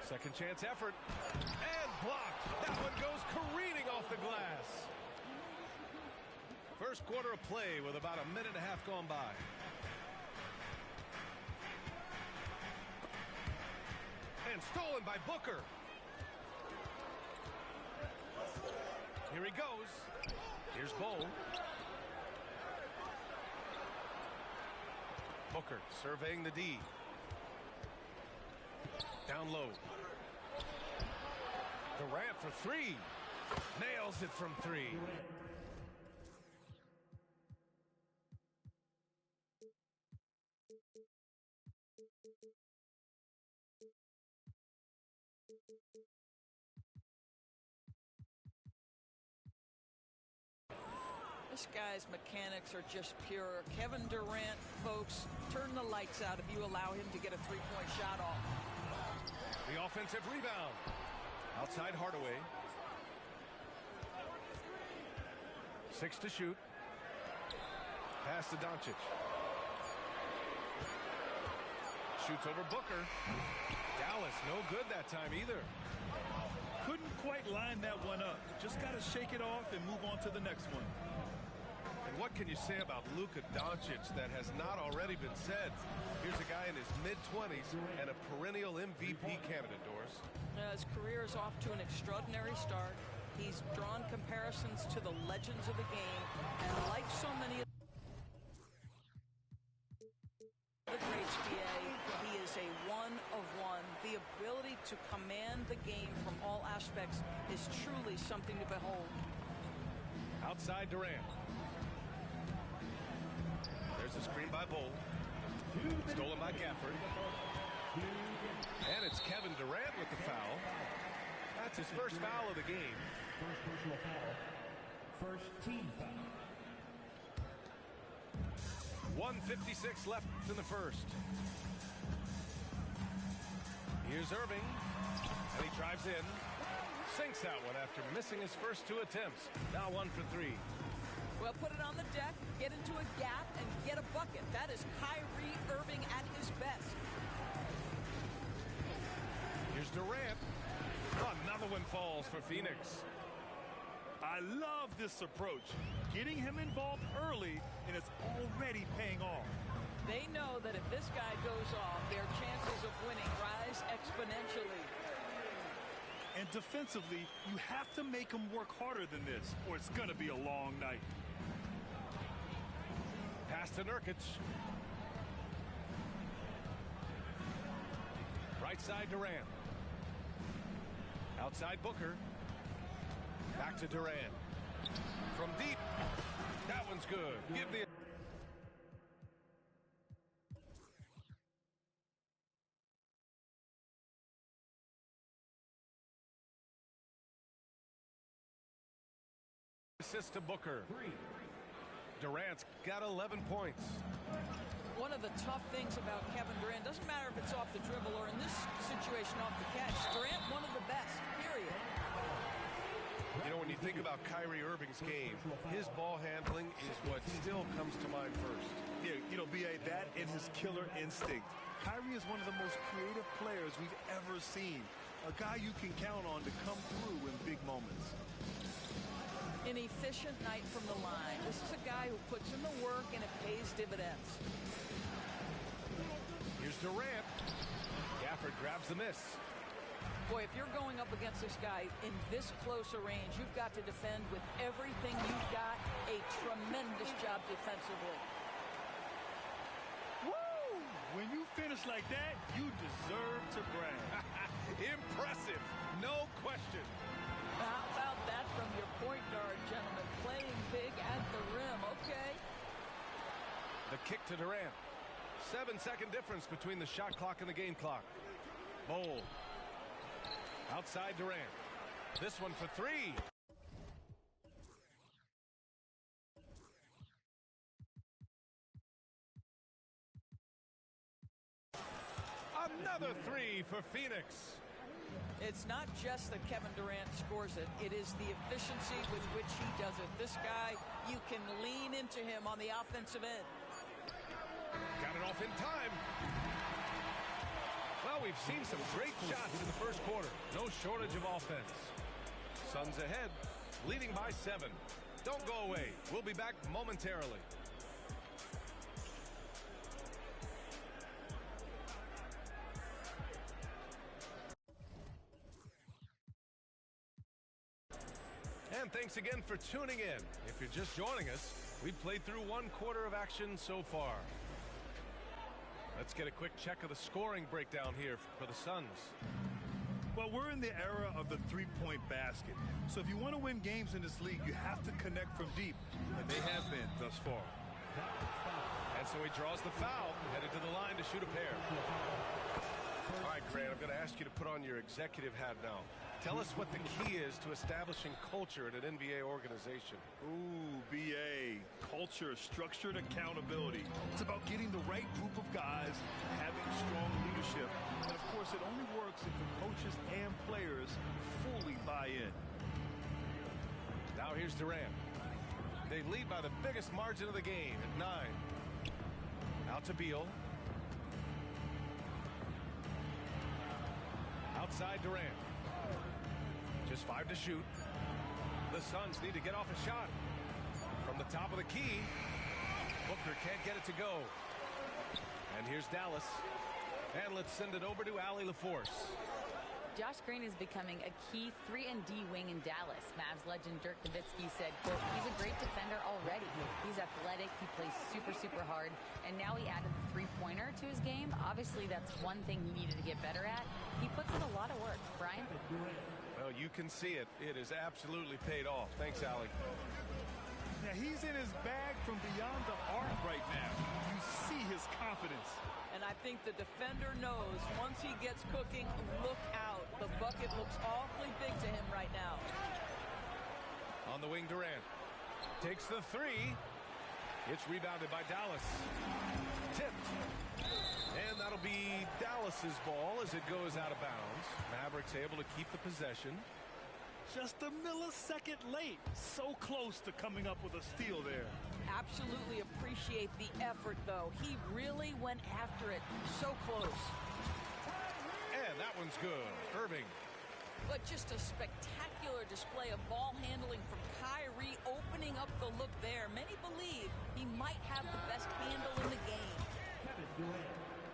Second chance effort. And blocked. That one goes careening off the glass. First quarter of play with about a minute and a half gone by. And stolen by Booker. Here he goes. Here's Bull. Booker surveying the D. Down low. Durant for 3. Nails it from 3. This guy's mechanics are just pure. Kevin Durant, folks, turn the lights out if you allow him to get a three-point shot off. The offensive rebound. Outside Hardaway. 6 to shoot. Pass to Doncic. Shoots over Booker. Dallas no good that time either. Couldn't quite line that one up. Just got to shake it off and move on to the next one. And what can you say about Luka Doncic that has not already been said? Here's a guy in his mid-20s and a perennial MVP candidate, Doris. His career is off to an extraordinary start. He's drawn comparisons to the legends of the game, and like so many of the greats, BA, he is a one of one. The ability to command the game from all aspects is truly something to behold. Outside Durant. There's a screen by Bull. Stolen by Gafford. And it's Kevin Durant with the foul. That's his first foul of the game. First personal foul. First team foul. 1:56 left in the first. Here's Irving. And he drives in. Sinks that one after missing his first 2 attempts. Now 1 for 3. Well, put it on the deck, get into a gap, and get a bucket. That is Kyrie Irving at his best. Here's Durant. Another one falls for Phoenix. I love this approach. Getting him involved early, and it's already paying off. They know that if this guy goes off, their chances of winning rise exponentially. And defensively, you have to make him work harder than this, or it's going to be a long night. Pass to Nurkic. Right side Durant. Outside Booker. Back to Durant. From deep. That one's good. Give the assist to Booker. Durant's got 11 points. One of the tough things about Kevin Durant, doesn't matter if it's off the dribble or in this situation off the catch, Durant one of the best, period. You know, when you think about Kyrie Irving's game, his ball handling is what still comes to mind first. Yeah, you know, B.A., that and his killer instinct. Kyrie is one of the most creative players we've ever seen. A guy you can count on to come through in big moments. An efficient night from the line. This is a guy who puts in the work and it pays dividends. Here's Durant. Gafford grabs the miss. Boy, if you're going up against this guy in this close a range, you've got to defend with everything you've got. A tremendous job defensively. Woo! When you finish like that, you deserve to brag. Impressive, no question. How about that from your point guard, gentlemen? Playing big at the rim, okay. The kick to Durant. 7-second difference between the shot clock and the game clock. Bowl. Outside Durant. This one for three. Another three for Phoenix. It's not just that Kevin Durant scores it. It is the efficiency with which he does it. This guy, you can lean into him on the offensive end. Got it off in time. Well, we've seen some great shots in the first quarter. No shortage of offense. Suns ahead, leading by 7. Don't go away. We'll be back momentarily. And thanks again for tuning in. If you're just joining us, we've played through 1 quarter of action so far. Let's get a quick check of the scoring breakdown here for the Suns. Well, we're in the era of the three-point basket. So if you want to win games in this league, you have to connect from deep. And they have been thus far. And so he draws the foul, headed to the line to shoot a pair. All right, Grant, I'm going to ask you to put on your executive hat now. Tell us what the key is to establishing culture at an NBA organization. Ooh, BA. Culture, structured accountability. It's about getting the right group of guys, having strong leadership. And, of course, it only works if the coaches and players fully buy in. Now here's Durant. They lead by the biggest margin of the game at 9. Out to Beal. Outside Durant. Just 5 to shoot. The Suns need to get off a shot. From the top of the key, Booker can't get it to go. And here's Dallas. And let's send it over to Allie LaForce. Josh Green is becoming a key 3-and-D wing in Dallas. Mavs legend Dirk Nowitzki said, quote, he's a great defender already. He's athletic. He plays super, super hard. And now he added the three-pointer to his game. Obviously, that's one thing he needed to get better at. He puts in a lot of work. Brian? Well, you can see it. It is absolutely paid off. Thanks, Allie. Now, he's in his bag from beyond the arc right now. You see his confidence. And I think the defender knows once he gets cooking, look out. The bucket looks awfully big to him right now. On the wing, Durant takes the three. It's rebounded by Dallas. Tipped. And that'll be Dallas's ball as it goes out of bounds. Mavericks able to keep the possession. Just a millisecond late. So close to coming up with a steal there. Absolutely appreciate the effort, though. He really went after it. So close. And that one's good. Irving. But just a spectacular display of ball handling from Kyrie, opening up the look there. Many believe he might have the best handle in the game.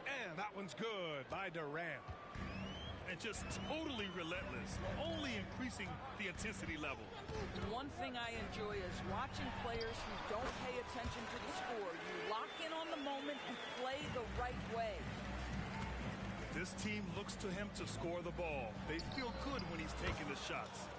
And that one's good by Durant. And just totally relentless, only increasing the intensity level. One thing I enjoy is watching players who don't pay attention to the score. You lock in on the moment and play the right way. This team looks to him to score the ball. They feel good when he's taking the shots.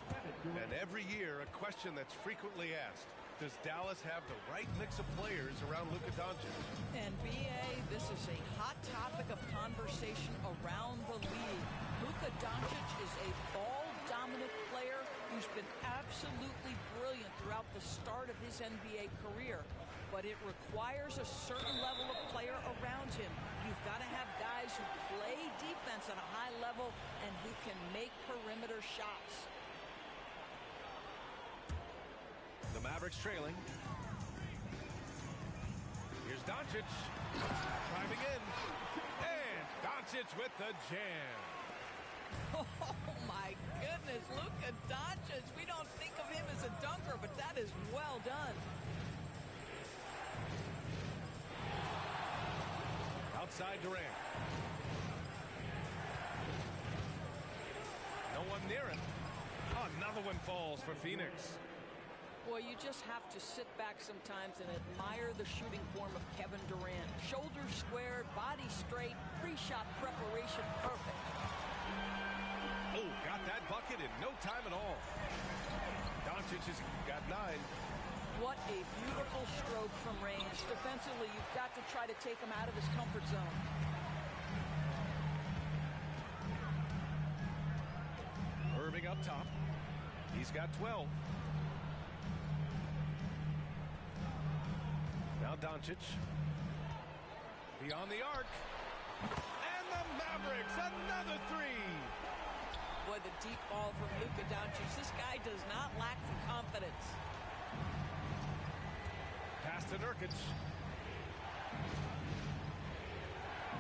And every year, a question that's frequently asked. Does Dallas have the right mix of players around Luka Doncic? And BA, this is a hot topic of conversation around the league. Luka Doncic is a ball-dominant player who's been absolutely brilliant throughout the start of his NBA career. But it requires a certain level of player around him. You've got to have guys who play defense at a high level and who can make perimeter shots. The Mavericks trailing. Here's Doncic. Driving in. And Doncic with the jam. Oh, my goodness. Luka Doncic. We don't think of him as a dunker, but that is well done. Outside Durant. No one near him. Another one falls for Phoenix. Boy, you just have to sit back sometimes and admire the shooting form of Kevin Durant. Shoulders squared, body straight, pre-shot preparation perfect. Oh, got that bucket in no time at all. Doncic has got 9. What a beautiful stroke from range. Defensively, you've got to try to take him out of his comfort zone. Irving up top. He's got 12. Now Doncic. Beyond the arc. And the Mavericks, another three. Boy, the deep ball from Luka Doncic. This guy does not lack the confidence. Pass to Nurkic.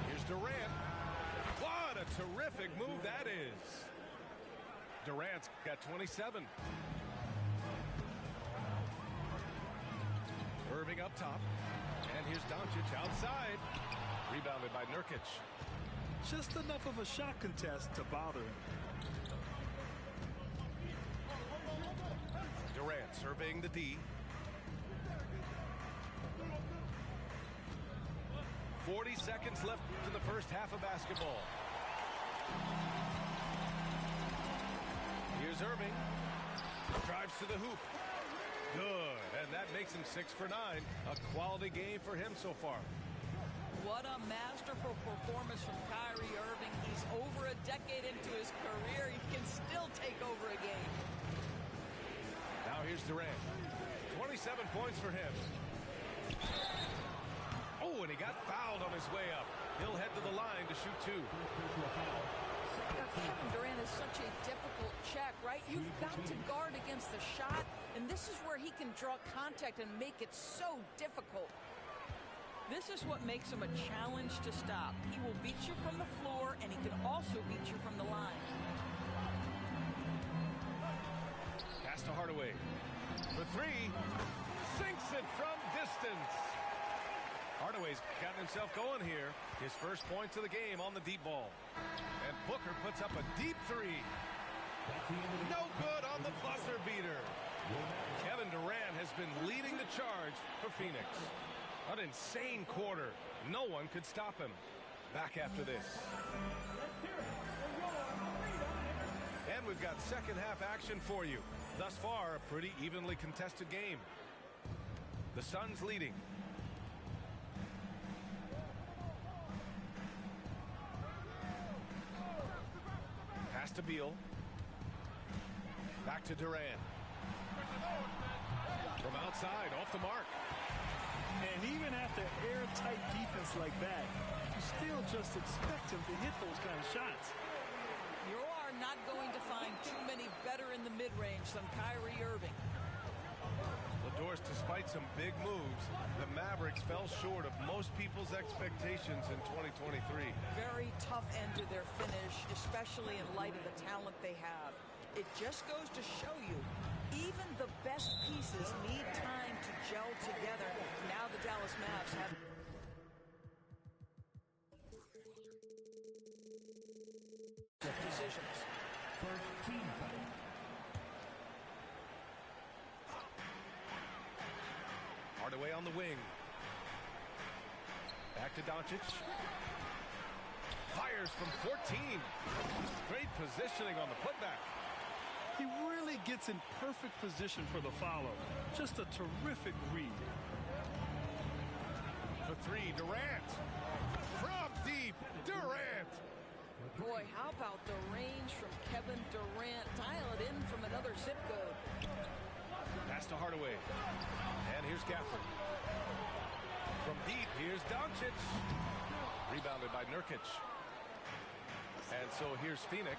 Here's Durant. What a terrific move that is. Durant's got 27. Irving up top. And here's Doncic outside. Rebounded by Nurkic. Just enough of a shot contest to bother him. Durant surveying the D. 40 seconds left in the first half of basketball. Here's Irving. Drives to the hoop. Good. And that makes him 6 for 9. A quality game for him so far. What a masterful performance from Kyrie Irving. He's over a decade into his career. He can still take over a game. Now here's Durant. 27 points for him. Oh, and he got fouled on his way up. He'll head to the line to shoot 2. Kevin Durant is such a difficult check, right? You've got to guard against the shot, and this is where he can draw contact and make it so difficult. This is what makes him a challenge to stop. He will beat you from the floor, and he can also beat you from the line. Pass to Hardaway. For 3. Sinks it from distance. Hardaway's gotten himself going here. His first points of the game on the deep ball. And Booker puts up a deep 3. No good on the buzzer beater. Kevin Durant has been leading the charge for Phoenix. An insane quarter. No one could stop him. Back after this. And we've got second half action for you. Thus far, a pretty evenly contested game. The Suns leading. Pass to Beal. Back to Durant. From outside, off the mark. And even after airtight defense like that, you still just expect him to hit those kind of shots. You are not going to find too many better in the mid-range than Kyrie Irving. Doors, despite some big moves, the Mavericks fell short of most people's expectations in 2023. Very tough end to their finish, especially in light of the talent they have. It just goes to show you, even the best pieces need time to gel together. Now the Dallas Mavs have... decisions. First team foul. Hardaway on the wing. Back to Doncic. Fires from 14. Great positioning on the putback. He really gets in perfect position for the follow. Just a terrific read. For 3, Durant. From deep, Durant. Boy, how about the range from Kevin Durant? Dial it in from another zip code. Pass to Hardaway. And here's Gafford. From deep, here's Doncic. Rebounded by Nurkic. And so here's Phoenix.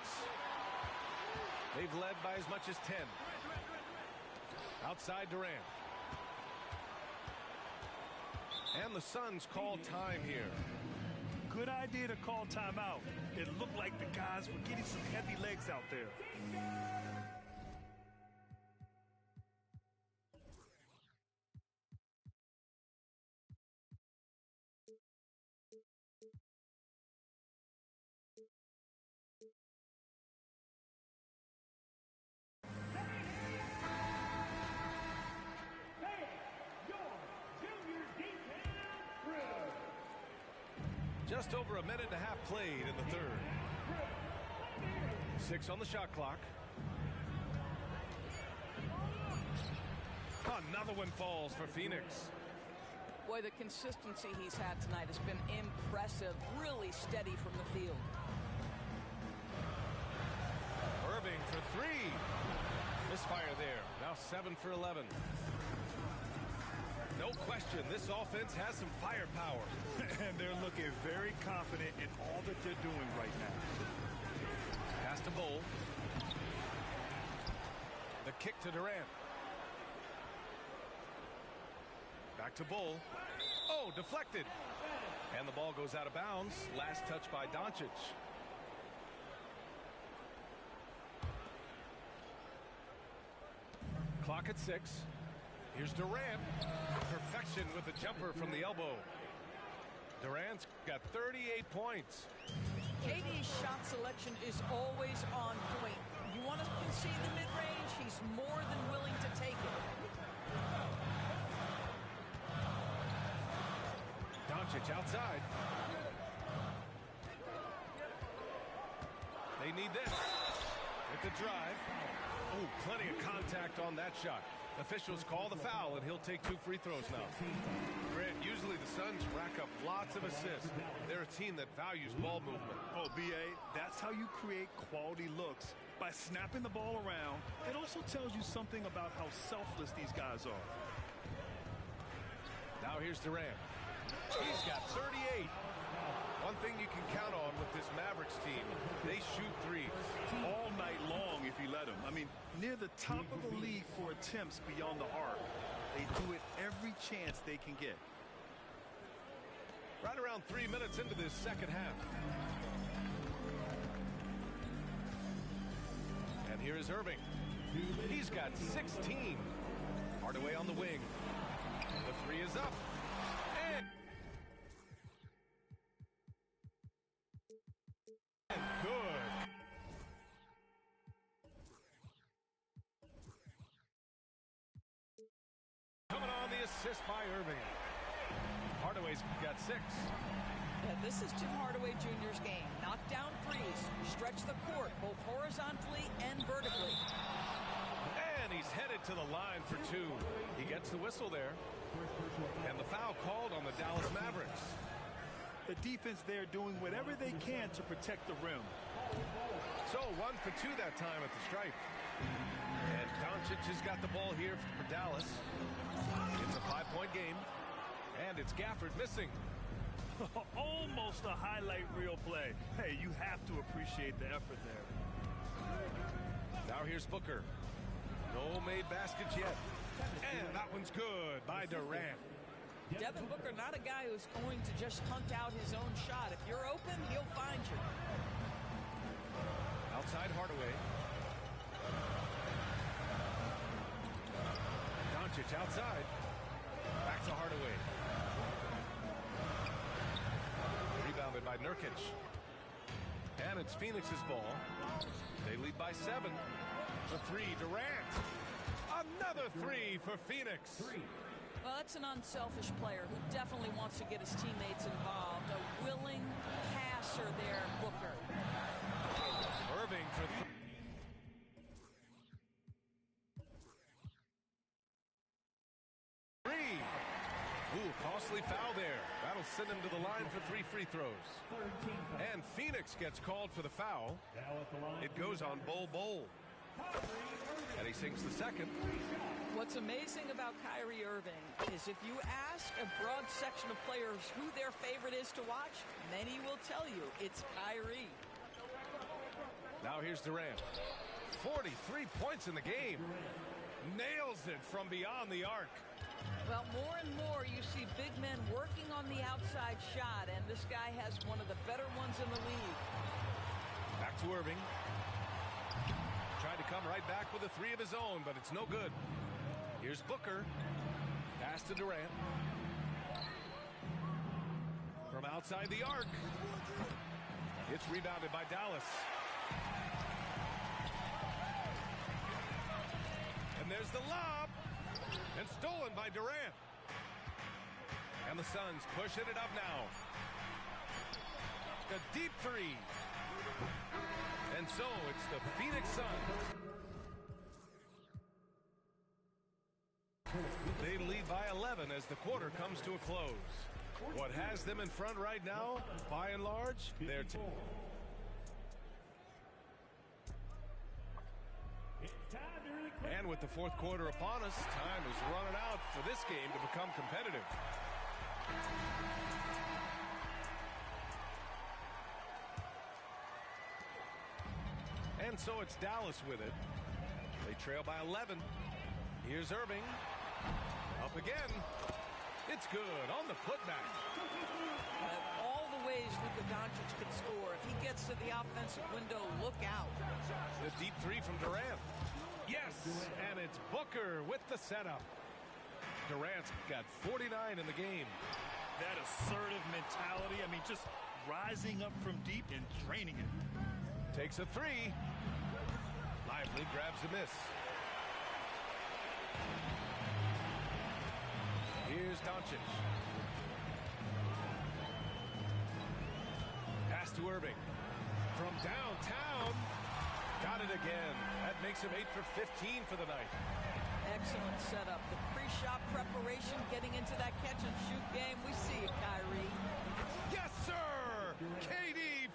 They've led by as much as 10. Outside Durant. And the Suns call time here. Good idea to call timeout. It looked like the guys were getting some heavy legs out there. Just over a minute and a half played in the third. 6 on the shot clock. Another one falls for Phoenix. Boy, the consistency he's had tonight has been impressive. Really steady from the field. Irving for three. Misfire there. Now 7 for 11. No question, this offense has some firepower. And they're looking very confident in all that they're doing right now. Pass to Bull. The kick to Durant. Back to Bull. Oh, deflected. And the ball goes out of bounds. Last touch by Doncic. Clock at 6. Here's Durant. Perfection with the jumper from the elbow. Durant's got 38 points. KD's shot selection is always on point. You want to concede the mid-range, he's more than willing to take it. Doncic outside. They need this. With the drive. Oh, plenty of contact on that shot. Officials call the foul, and he'll take 2 free throws now. Grant, usually the Suns rack up lots of assists. They're a team that values ball movement. Oh, B.A., that's how you create quality looks. By snapping the ball around, it also tells you something about how selfless these guys are. Now here's Durant. He's got 38. One thing you can count on with this Mavericks team, they shoot threes. All night long if you let them. I mean, near the top of the league for attempts beyond the arc. They do it every chance they can get. Right around 3 minutes into this second half. And here is Irving. He's got 16. Hardaway on the wing. The three is up. And good. Coming on the assist by Irving. Hardaway's got 6. Yeah, this is Tim Hardaway Jr.'s game. Knock down threes, stretch the court, both horizontally and vertically. And he's headed to the line for 2. He gets the whistle there. And the foul called on the Dallas Mavericks. The defense there doing whatever they can to protect the rim. So 1 for 2 that time at the stripe. And Doncic has got the ball here for Dallas. It's a 5-point game. And it's Gafford missing. Almost a highlight reel play. Hey, you have to appreciate the effort there. Now here's Booker. No made baskets yet. And that one's good by Durant. Devin Booker, not a guy who's going to just hunt out his own shot. If you're open, he'll find you. Outside Hardaway. Doncic outside. Back to Hardaway. Rebounded by Nurkic. And it's Phoenix's ball. They lead by 7. The 3, Durant. Another 3 for Phoenix. Well, that's an unselfish player who definitely wants to get his teammates involved. A willing passer there, Booker. Irving for 3. Ooh, costly foul there. That'll send him to the line for 3 free throws. And Phoenix gets called for the foul. It goes on Bull. And he sinks the second. What's amazing about Kyrie Irving is if you ask a broad section of players who their favorite is to watch, many will tell you it's Kyrie. Now here's Durant. 43 points in the game. Nails it from beyond the arc. Well, more and more you see big men working on the outside shot, and this guy has one of the better ones in the league. Back to Irving. Tried to come right back with a 3 of his own, but it's no good. Here's Booker. Pass to Durant. From outside the arc. It's rebounded by Dallas. And there's the lob. And stolen by Durant. And the Suns pushing it up now. A deep 3. And so it's the Phoenix Suns. by 11 as the quarter comes to a close. What has them in front right now, by and large, their team. And with the fourth quarter upon us, time is running out for this game to become competitive. And so it's Dallas with it. They trail by 11. Here's Irving. Up again. It's good on the putback. All the ways Luka Doncic could score. If he gets to the offensive window, look out. The deep three from Durant. Yes, and it's Booker with the setup. Durant's got 49 in the game. That assertive mentality, I mean, just rising up from deep and draining it. Takes a three. Lively grabs a miss. Here's Doncic. Pass to Irving. From downtown. Got it again. That makes him 8 for 15 for the night. Excellent setup. The pre-shot preparation, getting into that catch-and-shoot game. We see it, Kyrie. Yes, sir! KD.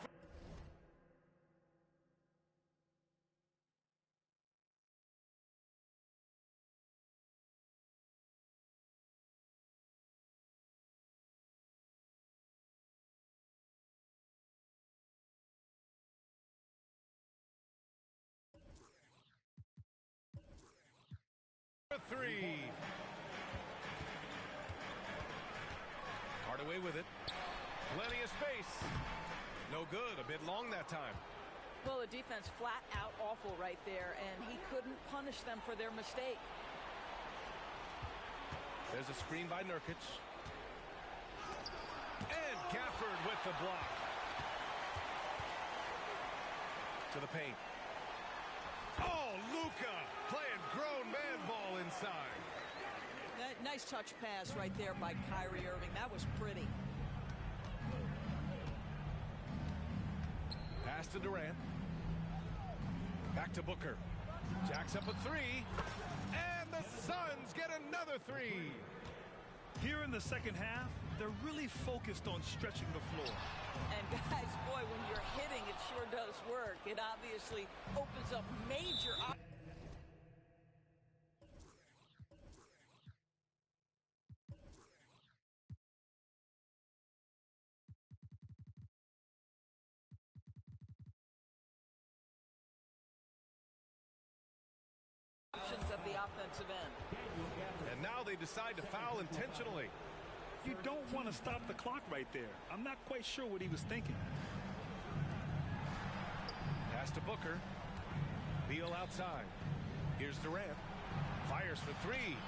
Three. Hardaway with it. Plenty of space. No good. A bit long that time. Well, the defense flat out awful right there, and he couldn't punish them for their mistake. There's a screen by Nurkic. And Gafford with the block. To the paint. Oh, Luka playing grown man ball inside. Nice touch pass right there by Kyrie Irving. That was pretty. Pass to Durant. Back to Booker. Jacks up a three. And the Suns get another three. Here in the second half, they're really focused on stretching the floor. And guys, boy, when you're hitting, it sure does work. It obviously opens up major options at the offensive end. And now they decide to foul intentionally. You don't want to stop the clock right there. I'm not quite sure what he was thinking. Pass to Booker. Beal outside. Here's Durant. Fires for three.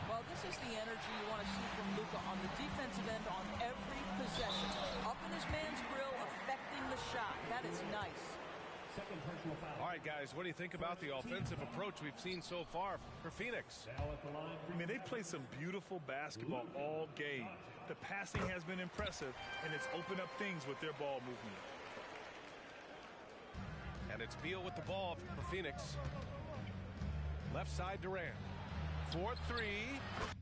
Well, this is the energy you want to see from Luka on the defensive end on every possession. Up in his man's grill, affecting the shot. That is nice. All right, guys, what do you think about the offensive approach we've seen so far for Phoenix? I mean, they've played some beautiful basketball all game. The passing has been impressive, and it's opened up things with their ball movement. And it's Beal with the ball for Phoenix. Left side Durant. 4-3.